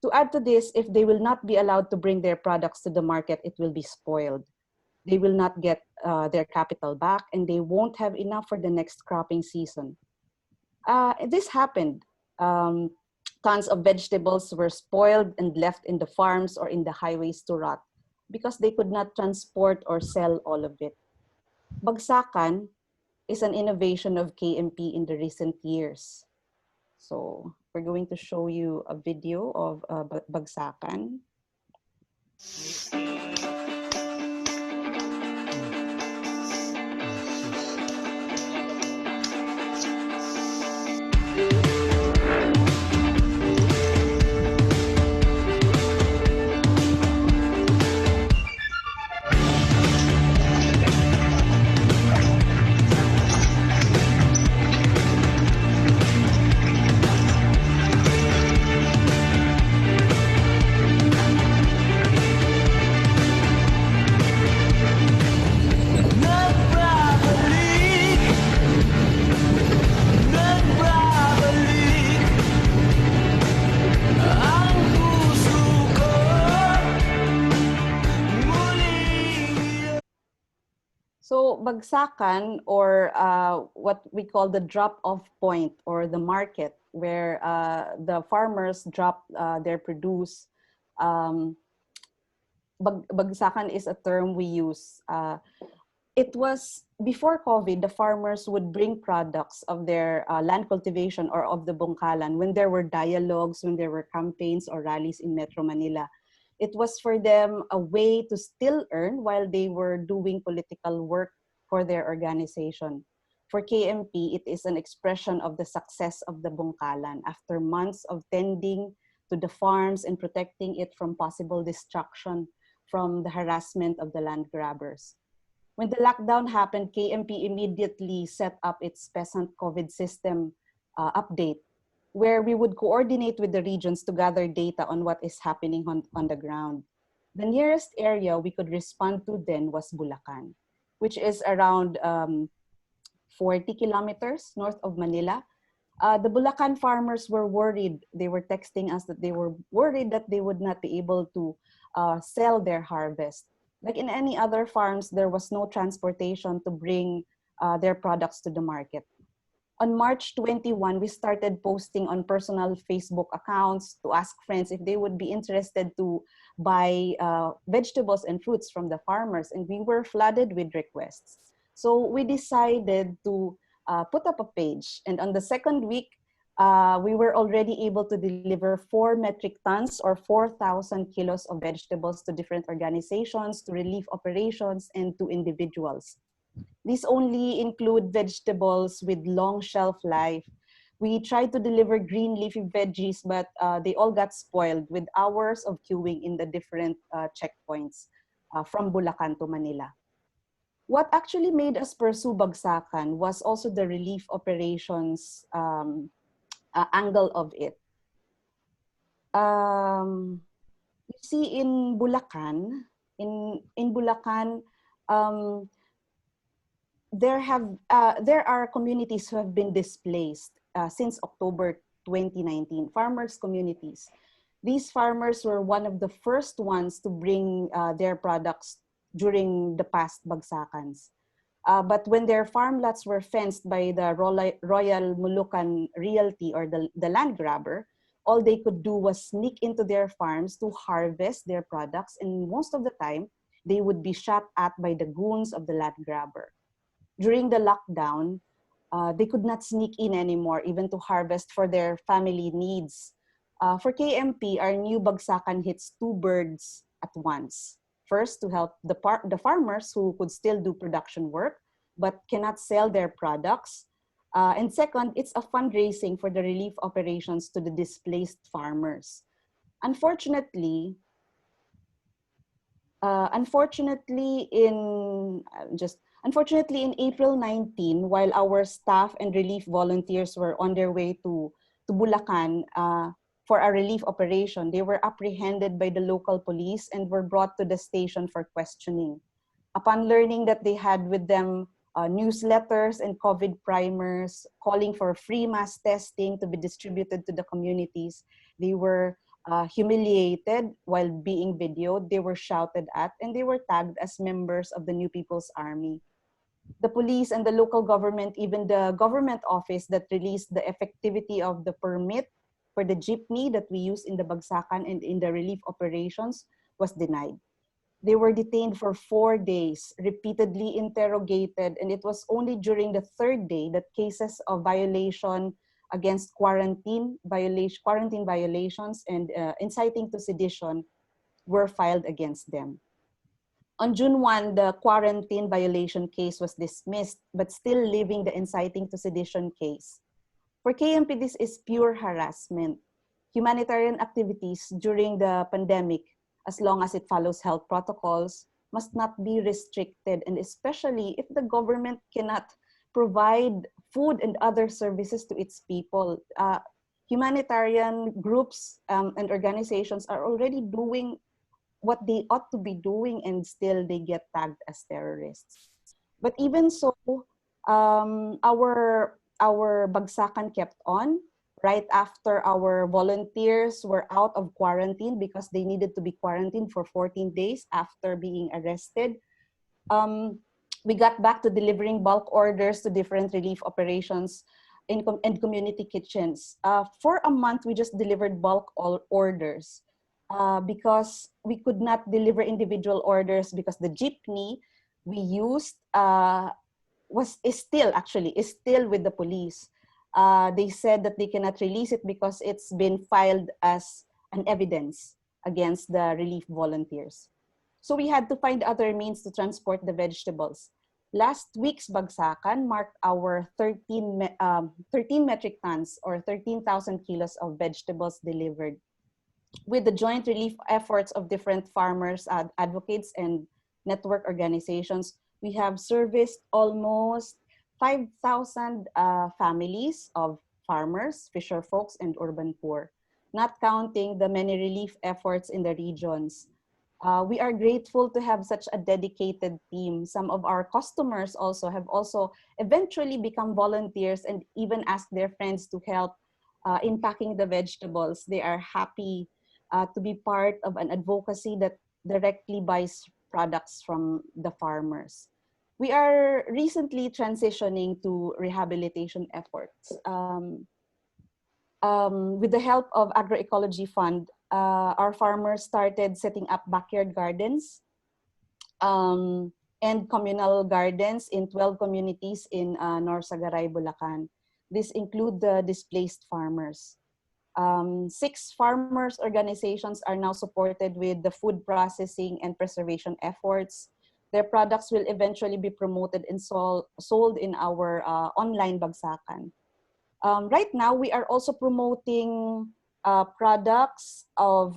To add to this, if they will not be allowed to bring their products to the market, it will be spoiled. They will not get their capital back, and they won't have enough for the next cropping season. This happened. Tons of vegetables were spoiled and left in the farms or in the highways to rot because they could not transport or sell all of it. Bagsakan is an innovation of KMP in the recent years. So we're going to show you a video of Bagsakan. So bagsakan, or what we call the drop-off point or the market, where the farmers drop their produce. Bagsakan is a term we use. It was before COVID, the farmers would bring products of their land cultivation or of the Bungkalan when there were dialogues, when there were campaigns or rallies in Metro Manila. It was for them a way to still earn while they were doing political work for their organization. For KMP, it is an expression of the success of the Bungkalan after months of tending to the farms and protecting it from possible destruction from the harassment of the land grabbers. When the lockdown happened, KMP immediately set up its Peasant COVID system update, where we would coordinate with the regions to gather data on what is happening on the ground. The nearest area we could respond to then was Bulacan, which is around 40 kilometers north of Manila. The Bulacan farmers were worried. They were texting us that they were worried that they would not be able to sell their harvest. Like in any other farms, there was no transportation to bring their products to the market. On March 21, we started posting on personal Facebook accounts to ask friends if they would be interested to buy vegetables and fruits from the farmers, and we were flooded with requests. So we decided to put up a page, and on the second week, we were already able to deliver 4 metric tons or 4,000 kilos of vegetables to different organizations, to relief operations, and to individuals. These only include vegetables with long shelf life. We tried to deliver green leafy veggies, but they all got spoiled with hours of queuing in the different checkpoints from Bulacan to Manila. What actually made us pursue Bagsakan was also the relief operations angle of it. You see, in Bulacan, there are communities who have been displaced since October 2019, farmers' communities. These farmers were one of the first ones to bring their products during the past Bagsakans. But when their farm lots were fenced by the Royal Mulukan Realty or the land grabber, all they could do was sneak into their farms to harvest their products, and most of the time, they would be shot at by the goons of the land grabber. During the lockdown, they could not sneak in anymore, even to harvest for their family needs. For KMP, our new Bagsakan hits 2 birds at once. First, to help the farmers who could still do production work, but cannot sell their products. And second, it's a fundraising for the relief operations to the displaced farmers. Unfortunately, Unfortunately, in April 19, while our staff and relief volunteers were on their way to Bulacan for a relief operation, they were apprehended by the local police and were brought to the station for questioning. Upon learning that they had with them newsletters and COVID primers calling for free mass testing to be distributed to the communities, they were humiliated while being videoed, they were shouted at, and they were tagged as members of the New People's Army. The police and the local government, even the government office that released the effectivity of the permit for the jeepney that we use in the Bagsakan and in the relief operations, was denied. They were detained for 4 days, repeatedly interrogated, and it was only during the 3rd day that cases of violation against quarantine violations and inciting to sedition were filed against them. On June 1, the quarantine violation case was dismissed, but still leaving the inciting to sedition case. For KMP, this is pure harassment. Humanitarian activities during the pandemic, as long as it follows health protocols, must not be restricted, and especially if the government cannot provide food and other services to its people. Humanitarian groups and organizations are already doing what they ought to be doing, and still they get tagged as terrorists. But even so, our Bagsakan kept on. Right after our volunteers were out of quarantine because they needed to be quarantined for 14 days after being arrested, we got back to delivering bulk orders to different relief operations and community kitchens. For a month, we just delivered bulk orders because we could not deliver individual orders because the jeepney we used is still with the police. They said that they cannot release it because it's been filed as an evidence against the relief volunteers. So we had to find other means to transport the vegetables. Last week's Bagsakan marked our 13 metric tons or 13,000 kilos of vegetables delivered. With the joint relief efforts of different farmers, advocates, and network organizations, we have serviced almost 5,000 families of farmers, fisher folks, and urban poor, not counting the many relief efforts in the regions. We are grateful to have such a dedicated team. Some of our customers have eventually become volunteers and even asked their friends to help in packing the vegetables. They are happy to be part of an advocacy that directly buys products from the farmers. We are recently transitioning to rehabilitation efforts. With the help of Agroecology Fund, our farmers started setting up backyard gardens and communal gardens in 12 communities in Norsagaray, Bulacan. This include the displaced farmers. 6 farmers organizations are now supported with the food processing and preservation efforts. Their products will eventually be promoted and sold in our online Bagsakan. Right now, we are also promoting products of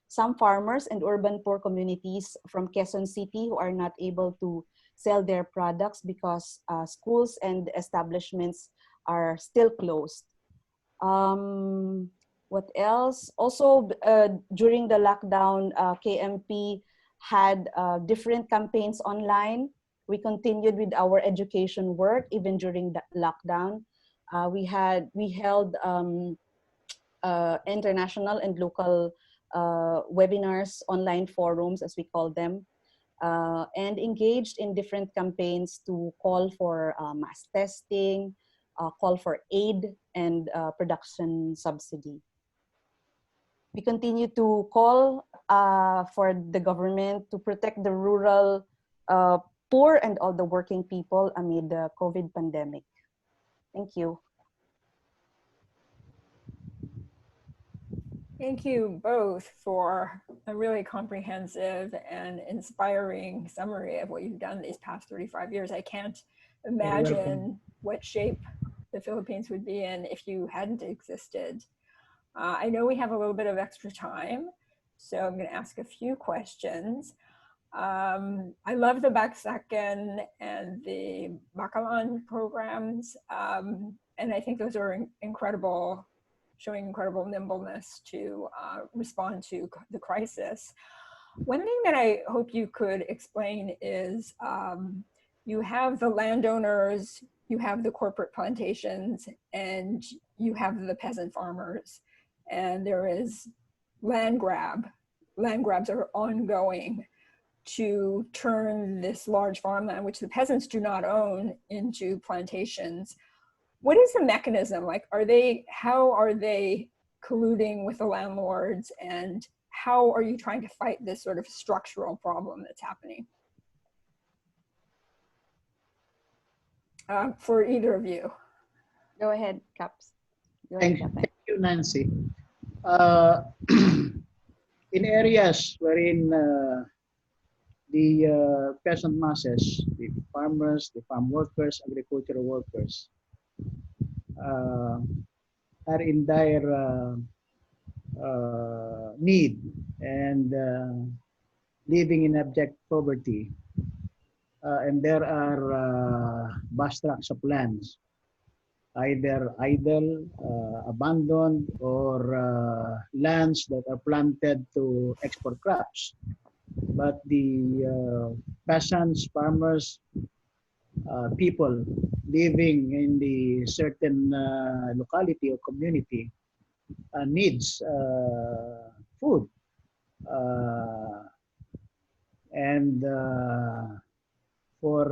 some farmers and urban poor communities from Quezon City who are not able to sell their products because schools and establishments are still closed. What else? Also, during the lockdown, KMP had different campaigns online. We continued with our education work even during the lockdown. We held international and local webinars, online forums, as we call them, and engaged in different campaigns to call for mass testing, call for aid and production subsidy. We continue to call for the government to protect the rural poor and all the working people amid the COVID pandemic. Thank you. Thank you both for a really comprehensive and inspiring summary of what you've done these past 35 years. I can't imagine what shape the Philippines would be in if you hadn't existed. I know we have a little bit of extra time, so I'm going to ask a few questions. I love the Baksakan and the BUNGKALAN programs. And I think those are incredible, showing incredible nimbleness to respond to the crisis. One thing that I hope you could explain is you have the landowners, you have the corporate plantations, and you have the peasant farmers. And there is land grab. Land grabs are ongoing to turn this large farmland, which the peasants do not own, into plantations. What is the mechanism? Like, how are they colluding with the landlords, and how are you trying to fight this sort of structural problem that's happening? For either of you. Go ahead, Caps. Thank you, Nancy. In areas wherein the peasant masses, the farmers, the farm workers, agricultural workers, are in dire need and living in abject poverty, and there are vast tracts of lands, either idle, abandoned, or lands that are planted to export crops. But the peasants, farmers, people living in the certain locality or community needs food. And for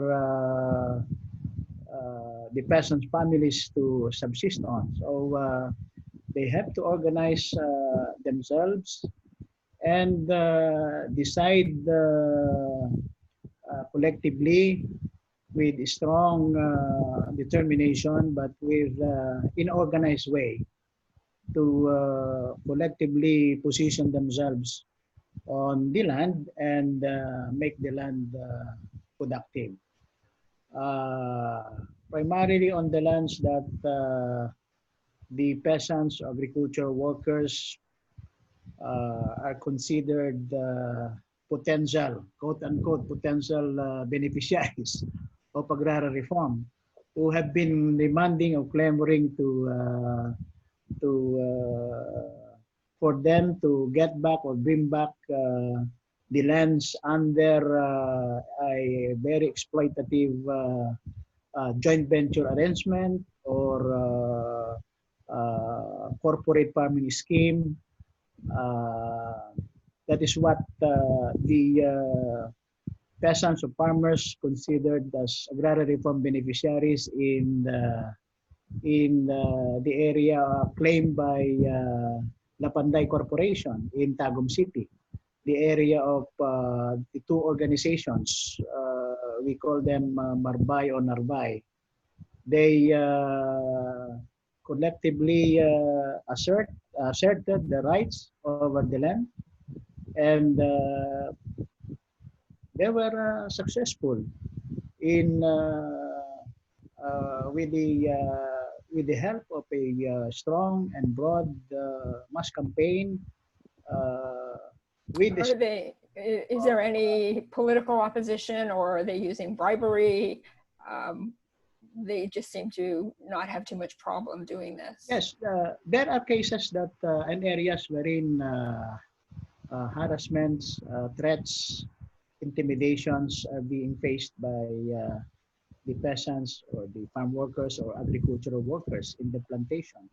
the peasants' families to subsist on. So they have to organize themselves and decide collectively with strong determination, but with in organized way, to collectively position themselves on the land and make the land productive. Primarily on the lands that the peasants, agricultural workers are considered potential, quote-unquote, potential beneficiaries of agrarian reform, who have been demanding or clamoring for them to get back or bring back the lands under a very exploitative joint venture arrangement or corporate farming scheme. That is what the peasants or farmers considered as agrarian reform beneficiaries in the area claimed by Lapanday Corporation in Tagum City, the area of the two organizations. We call them Marbay or Narbay. They collectively asserted the rights over the land, and they were successful in with the help of a strong and broad mass campaign. Is there any political opposition, or are they using bribery? They just seem to not have too much problem doing this. Yes, there are cases that in areas wherein harassments, threats, intimidations are being faced by the peasants or the farm workers or agricultural workers in the plantation,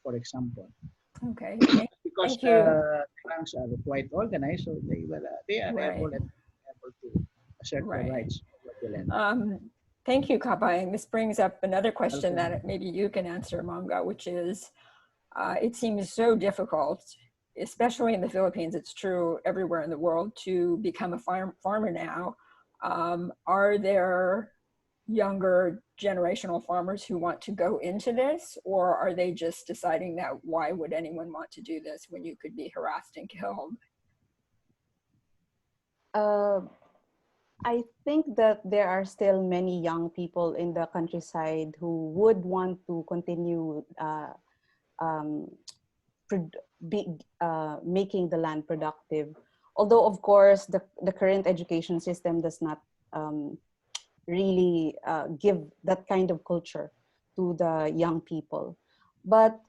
for example. Okay, because thank you. The ranks are quite organized, so they are Right. able to assert their rights over the land. Thank you, Kapay. This brings up another question that maybe you can answer, Manga, which is, it seems so difficult, especially in the Philippines, it's true everywhere in the world, to become a farmer now. Are there younger generational farmers who want to go into this, or are they just deciding that why would anyone want to do this when you could be harassed and killed? I think that there are still many young people in the countryside who would want to continue making the land productive. Although, of course, the current education system does not really give that kind of culture to the young people. But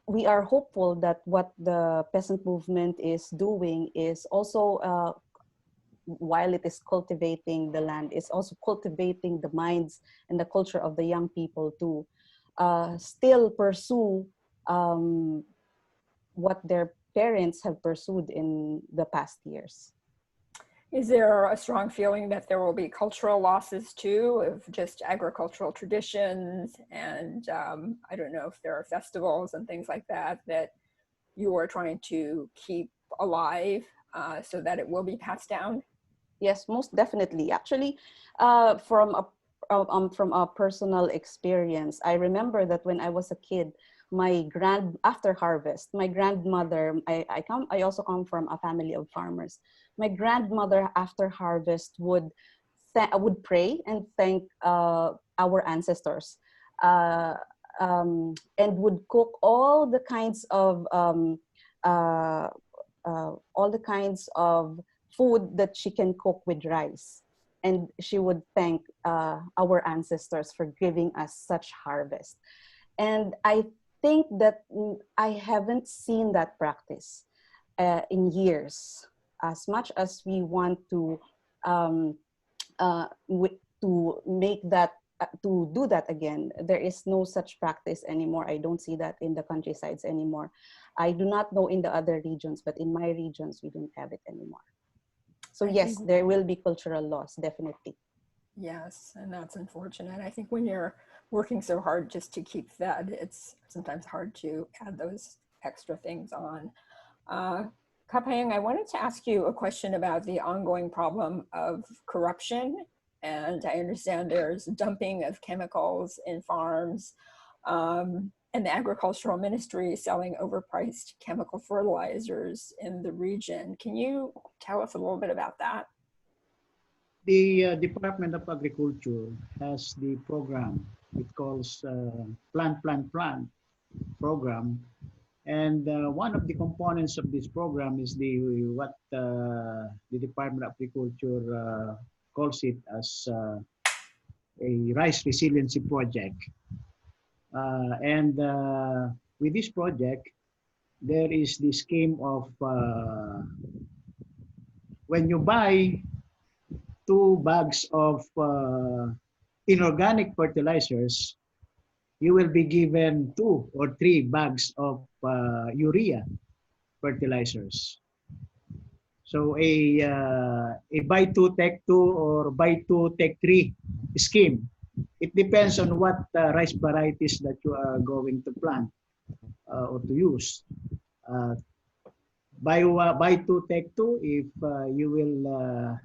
we are hopeful that what the peasant movement is doing is also, while it is cultivating the land, is also cultivating the minds and the culture of the young people to still pursue what their parents have pursued in the past years. Is there a strong feeling that there will be cultural losses too, of just agricultural traditions? And I don't know if there are festivals and things like that that you are trying to keep alive so that it will be passed down? Yes, most definitely. Actually, from a personal experience, I remember that when I was a kid, after harvest, my grandmother, I also come from a family of farmers. My grandmother after harvest would pray and thank our ancestors, and would cook all the kinds of food that she can cook with rice, and she would thank our ancestors for giving us such harvest. And I think that I haven't seen that practice in years. As much as we want to make that, to do that again, there is no such practice anymore. I don't see that in the countrysides anymore. I do not know in the other regions, but in my regions, we don't have it anymore. So yes, there will be cultural loss, definitely. Yes, and that's unfortunate. I think when you're working so hard just to keep fed, it's sometimes hard to add those extra things on. Kapayang, I wanted to ask you a question about the ongoing problem of corruption. And I understand there's dumping of chemicals in farms, and the agricultural ministry selling overpriced chemical fertilizers in the region. Can you tell us a little bit about that? The Department of Agriculture has the program. It calls Plant program. And one of the components of this program is what the Department of Agriculture calls it as a rice resiliency project. And with this project, there is the scheme of when you buy 2 bags of inorganic fertilizers, you will be given 2 or 3 bags of urea fertilizers. So a buy 2 take 2 or buy 2 take 3 scheme. It depends on what rice varieties that you are going to plant or to use. Buy 2 take 2 if you will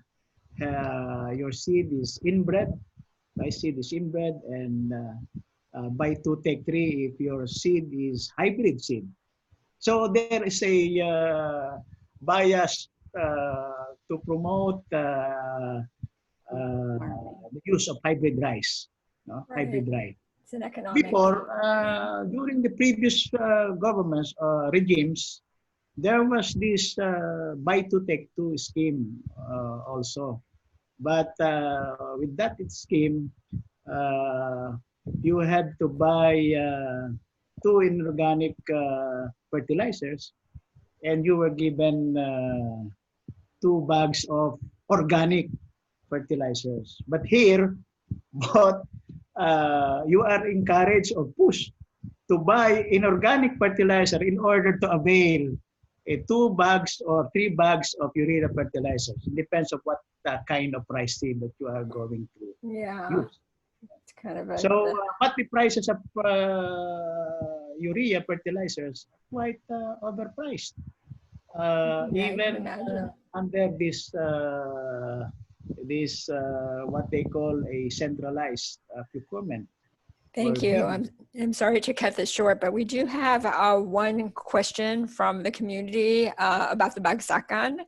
your seed is inbred, rice seed is inbred, and buy 2 take 3 if your seed is hybrid seed. So there is a bias to promote the use of hybrid rice, no? Right. Hybrid rice. It's an economic. Before, during the previous governments, regimes, there was this buy 2 take 2 scheme also. But with that scheme, you had to buy 2 inorganic fertilizers, and you were given 2 bags of organic fertilizers. But here, both you are encouraged or pushed to buy inorganic fertilizer in order to avail 2 bags or 3 bags of urea fertilizers. It depends on what kind of rice seed that you are going to use. It's kind of a, so, but the prices of urea fertilizers quite overpriced. Even under this what they call a centralized procurement. Thank you. I'm sorry to cut this short, but we do have one question from the community about the Bagsakan.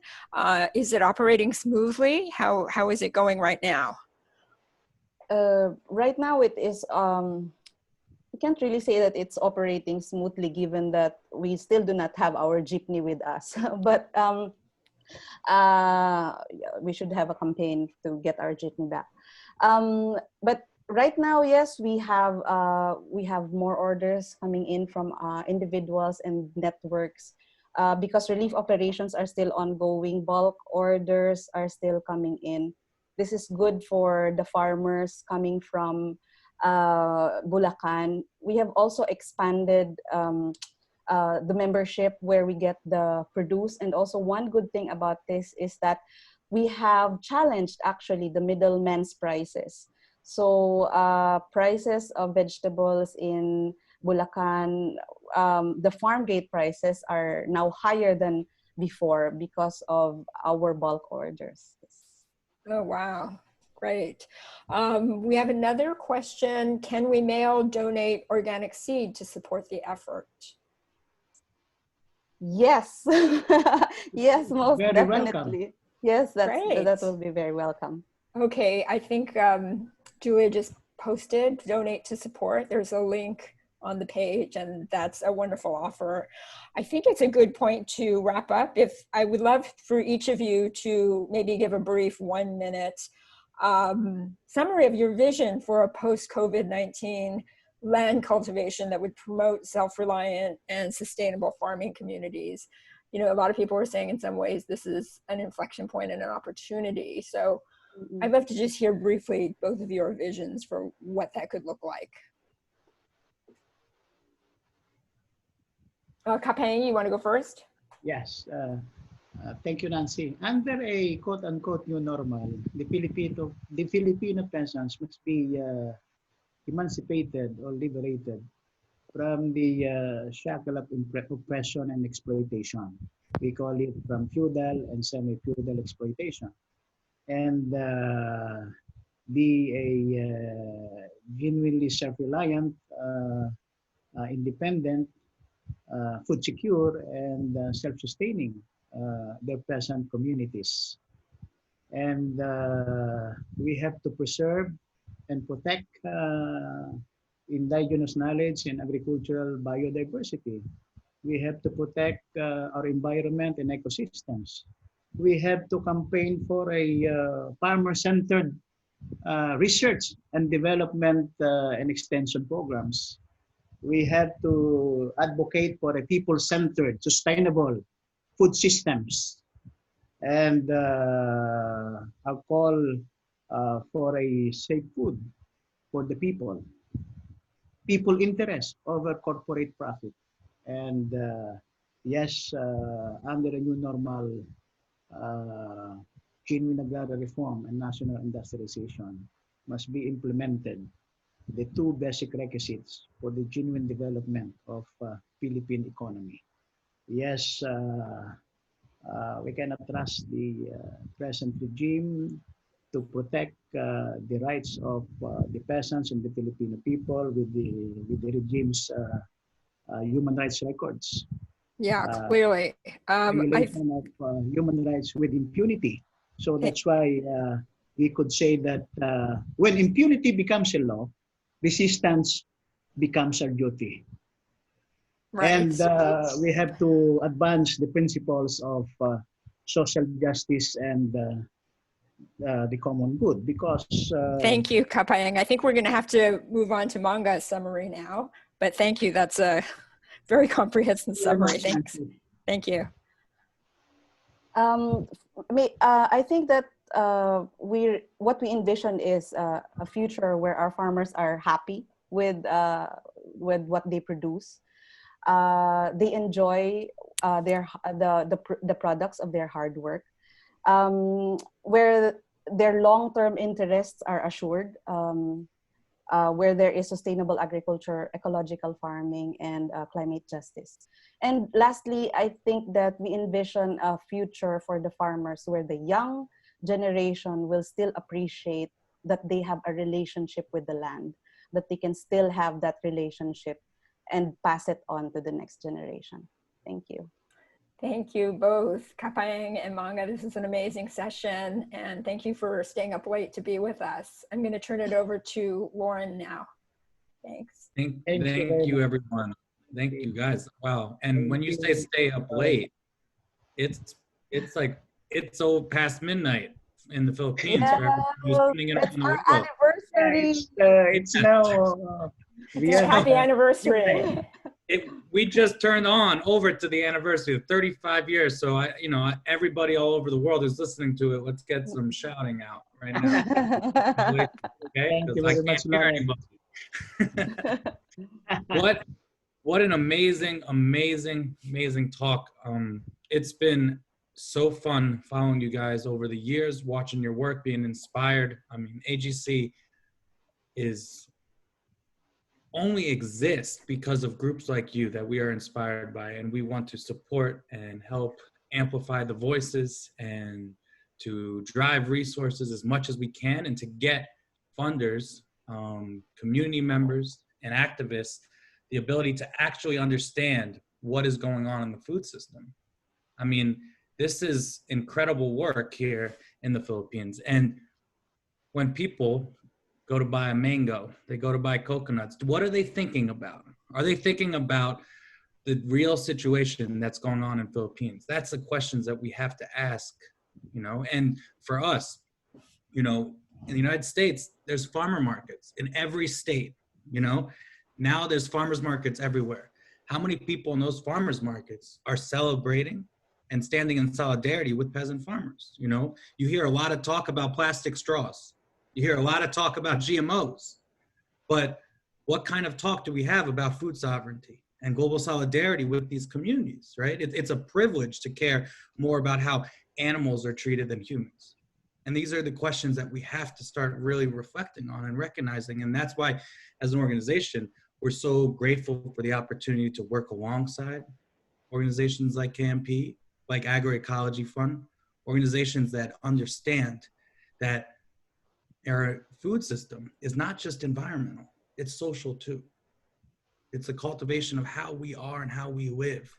Is it operating smoothly? How is it going right now? Right now, it can't really say that it's operating smoothly given that we still do not have our jeepney with us. But yeah, we should have a campaign to get our jeepney back. But right now, yes, we have more orders coming in from individuals and networks because relief operations are still ongoing. Bulk orders are still coming in. This is good for the farmers coming from Bulacan. We have also expanded the membership where we get the produce. And also one good thing about this is that we have challenged actually the middlemen's prices. So prices of vegetables in Bulacan, the farm gate prices are now higher than before because of our bulk orders. Oh, wow. Great. We have another question. Can we mail donate organic seed to support the effort? Yes. Yes, most Very definitely. welcome. Yes, that Great. will be very welcome. Okay, I think Julia just posted donate to support. There's a link on the page, and that's a wonderful offer. I think it's a good point to wrap up. If I would love for each of you to maybe give a brief 1 minute summary of your vision for a post-COVID-19 land cultivation that would promote self-reliant and sustainable farming communities. You know, a lot of people are saying in some ways this is an inflection point and an opportunity. So I'd love to just hear briefly both of your visions for what that could look like. Kapeng, you want to go first? Yes. Thank you, Nancy. Under a quote-unquote new normal, the Filipino peasants must be emancipated or liberated from the shackle of oppression and exploitation. We call it from feudal and semi-feudal exploitation. And be a genuinely self-reliant, independent, food secure, and self-sustaining their peasant communities. And we have to preserve and protect indigenous knowledge and agricultural biodiversity. We have to protect our environment and ecosystems. We have to campaign for a farmer-centered research and development and extension programs. We have to advocate for a people-centered, sustainable food systems. And I'll call for a safe food for the people. People interest over corporate profit. And yes, under a new normal, genuine agrarian reform and national industrialization must be implemented. The two basic requisites for the genuine development of Philippine economy. Yes, we cannot trust the present regime to protect the rights of the peasants and the Filipino people with the regime's human rights records. Yeah, clearly. Violation of human rights with impunity. So that's why we could say that when impunity becomes a law, resistance becomes our duty. Right. And we have to advance the principles of social justice and the common good because... Thank you, Kapayang. I think we're going to have to move on to Manga's summary now, but thank you. That's a very comprehensive summary. Thanks. Thank you. I think that what we envision is a future where our farmers are happy with what they produce. They enjoy the products of their hard work, where their long-term interests are assured, where there is sustainable agriculture, ecological farming, and climate justice. And lastly, I think that we envision a future for the farmers where the young generation will still appreciate that they have a relationship with the land, that they can still have that relationship and pass it on to the next generation. Thank you. Thank you both, Kapayang and Manga. This is an amazing session, and thank you for staying up late to be with us. I'm going to turn it over to Lauren now. Thanks. Thank Thank you very you, much. everyone. Thank you, guys. Wow. And Thank when you you. say stay up late, it's like it's so past midnight in the Philippines Yeah, for everybody who's well, tuning in it's around the our world. anniversary. It's now It's our happy anniversary. We just turned on over to the anniversary of 35 years. So everybody all over the world is listening to it. Let's get some shouting out right now. Okay, Thank because you I very can't much, hear Leonard. anybody. What an amazing talk. It's been so fun following you guys over the years, watching your work, being inspired. I mean, AGC is only exists because of groups like you that we are inspired by, and we want to support and help amplify the voices and to drive resources as much as we can, and to get funders, community members, and activists the ability to actually understand what is going on in the food system. I mean, this is incredible work here in the Philippines. And when people go to buy a mango, they go to buy coconuts, what are they thinking about? Are they thinking about the real situation that's going on in the Philippines? That's the questions that we have to ask, and for us, in the United States, there's farmer markets in every state, now there's farmers markets everywhere. How many people in those farmers markets are celebrating and standing in solidarity with peasant farmers? You hear a lot of talk about plastic straws. You hear a lot of talk about GMOs, but what kind of talk do we have about food sovereignty and global solidarity with these communities, right? It's a privilege to care more about how animals are treated than humans. And these are the questions that we have to start really reflecting on and recognizing. And that's why, as an organization, we're so grateful for the opportunity to work alongside organizations like KMP, like Agroecology Fund, organizations that understand that our food system is not just environmental, it's social too. It's a cultivation of how we are and how we live.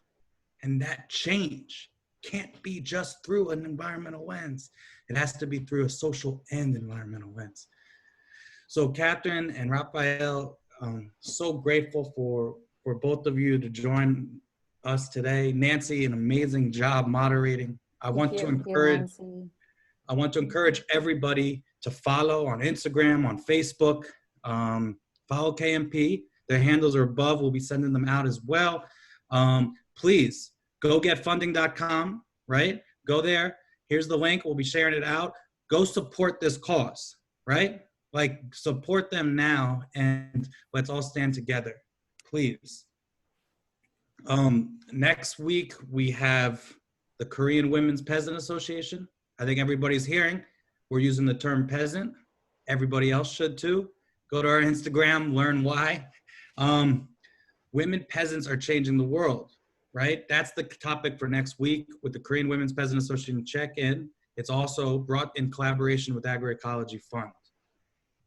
And that change can't be just through an environmental lens. It has to be through a social and environmental lens. So Catherine and Raphael, so grateful for both of you to join us today. Nancy, an amazing job moderating. I want to encourage everybody to follow on Instagram, on Facebook, follow KMP. Their handles are above. We'll be sending them out as well. Please go getfunding.com, right? Go there. Here's the link. We'll be sharing it out. Go support this cause, right? Like, support them now, and let's all stand together, please. Next week, we have the Korean Women's Peasant Association. I think everybody's hearing. We're using the term peasant. Everybody else should too. Go to our Instagram, learn why. Women peasants are changing the world, right? That's the topic for next week with the Korean Women's Peasant Association check-in. It's also brought in collaboration with Agroecology Fund.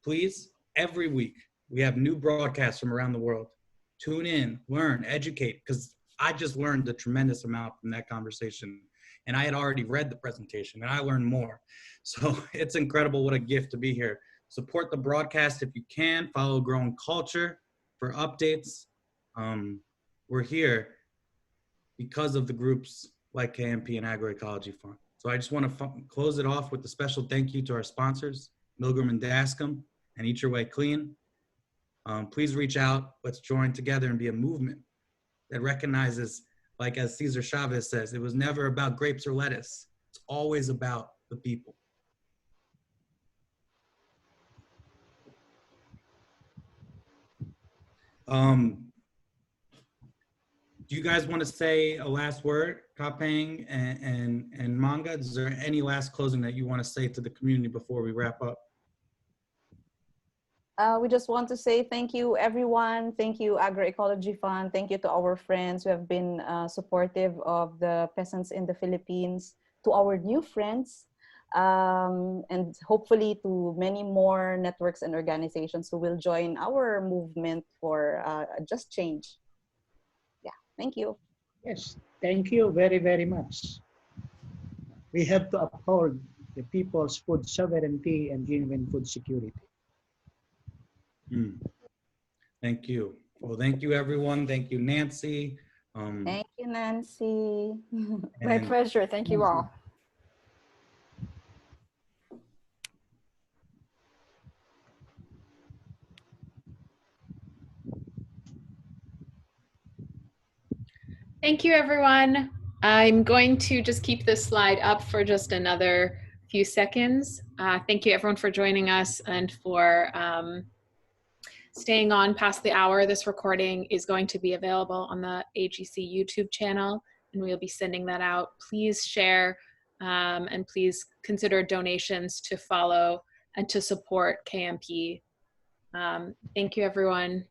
Please, every week, we have new broadcasts from around the world. Tune in, learn, educate, because I just learned a tremendous amount from that conversation. And I had already read the presentation, and I learned more. So it's incredible. What a gift to be here. Support the broadcast if you can. Follow Growing Culture for updates. We're here because of the groups like KMP and Agroecology Fund. So I just want to close it off with a special thank you to our sponsors, Milgram and Dascom, and Eat Your Way Clean. Please reach out. Let's join together and be a movement that recognizes, like as Cesar Chavez says, it was never about grapes or lettuce. It's always about the people. Do you guys want to say a last word, Kapeng and Manga? Is there any last closing that you want to say to the community before we wrap up? We just want to say thank you, everyone. Thank you, Agroecology Fund. Thank you to our friends who have been supportive of the peasants in the Philippines, to our new friends, and hopefully to many more networks and organizations who will join our movement for just change. Yeah, thank you. Yes, thank you very, very much. We have to uphold the people's food sovereignty and genuine food security. Thank you. Well, thank you, everyone. Thank you, Nancy. Thank you, Nancy. My pleasure. Thank you all. Thank you, everyone. I'm going to just keep this slide up for just another few seconds. Thank you, everyone, for joining us and for staying on past the hour. This recording is going to be available on the AGC YouTube channel, and we'll be sending that out. Please share and please consider donations to follow and to support KMP. Thank you, everyone.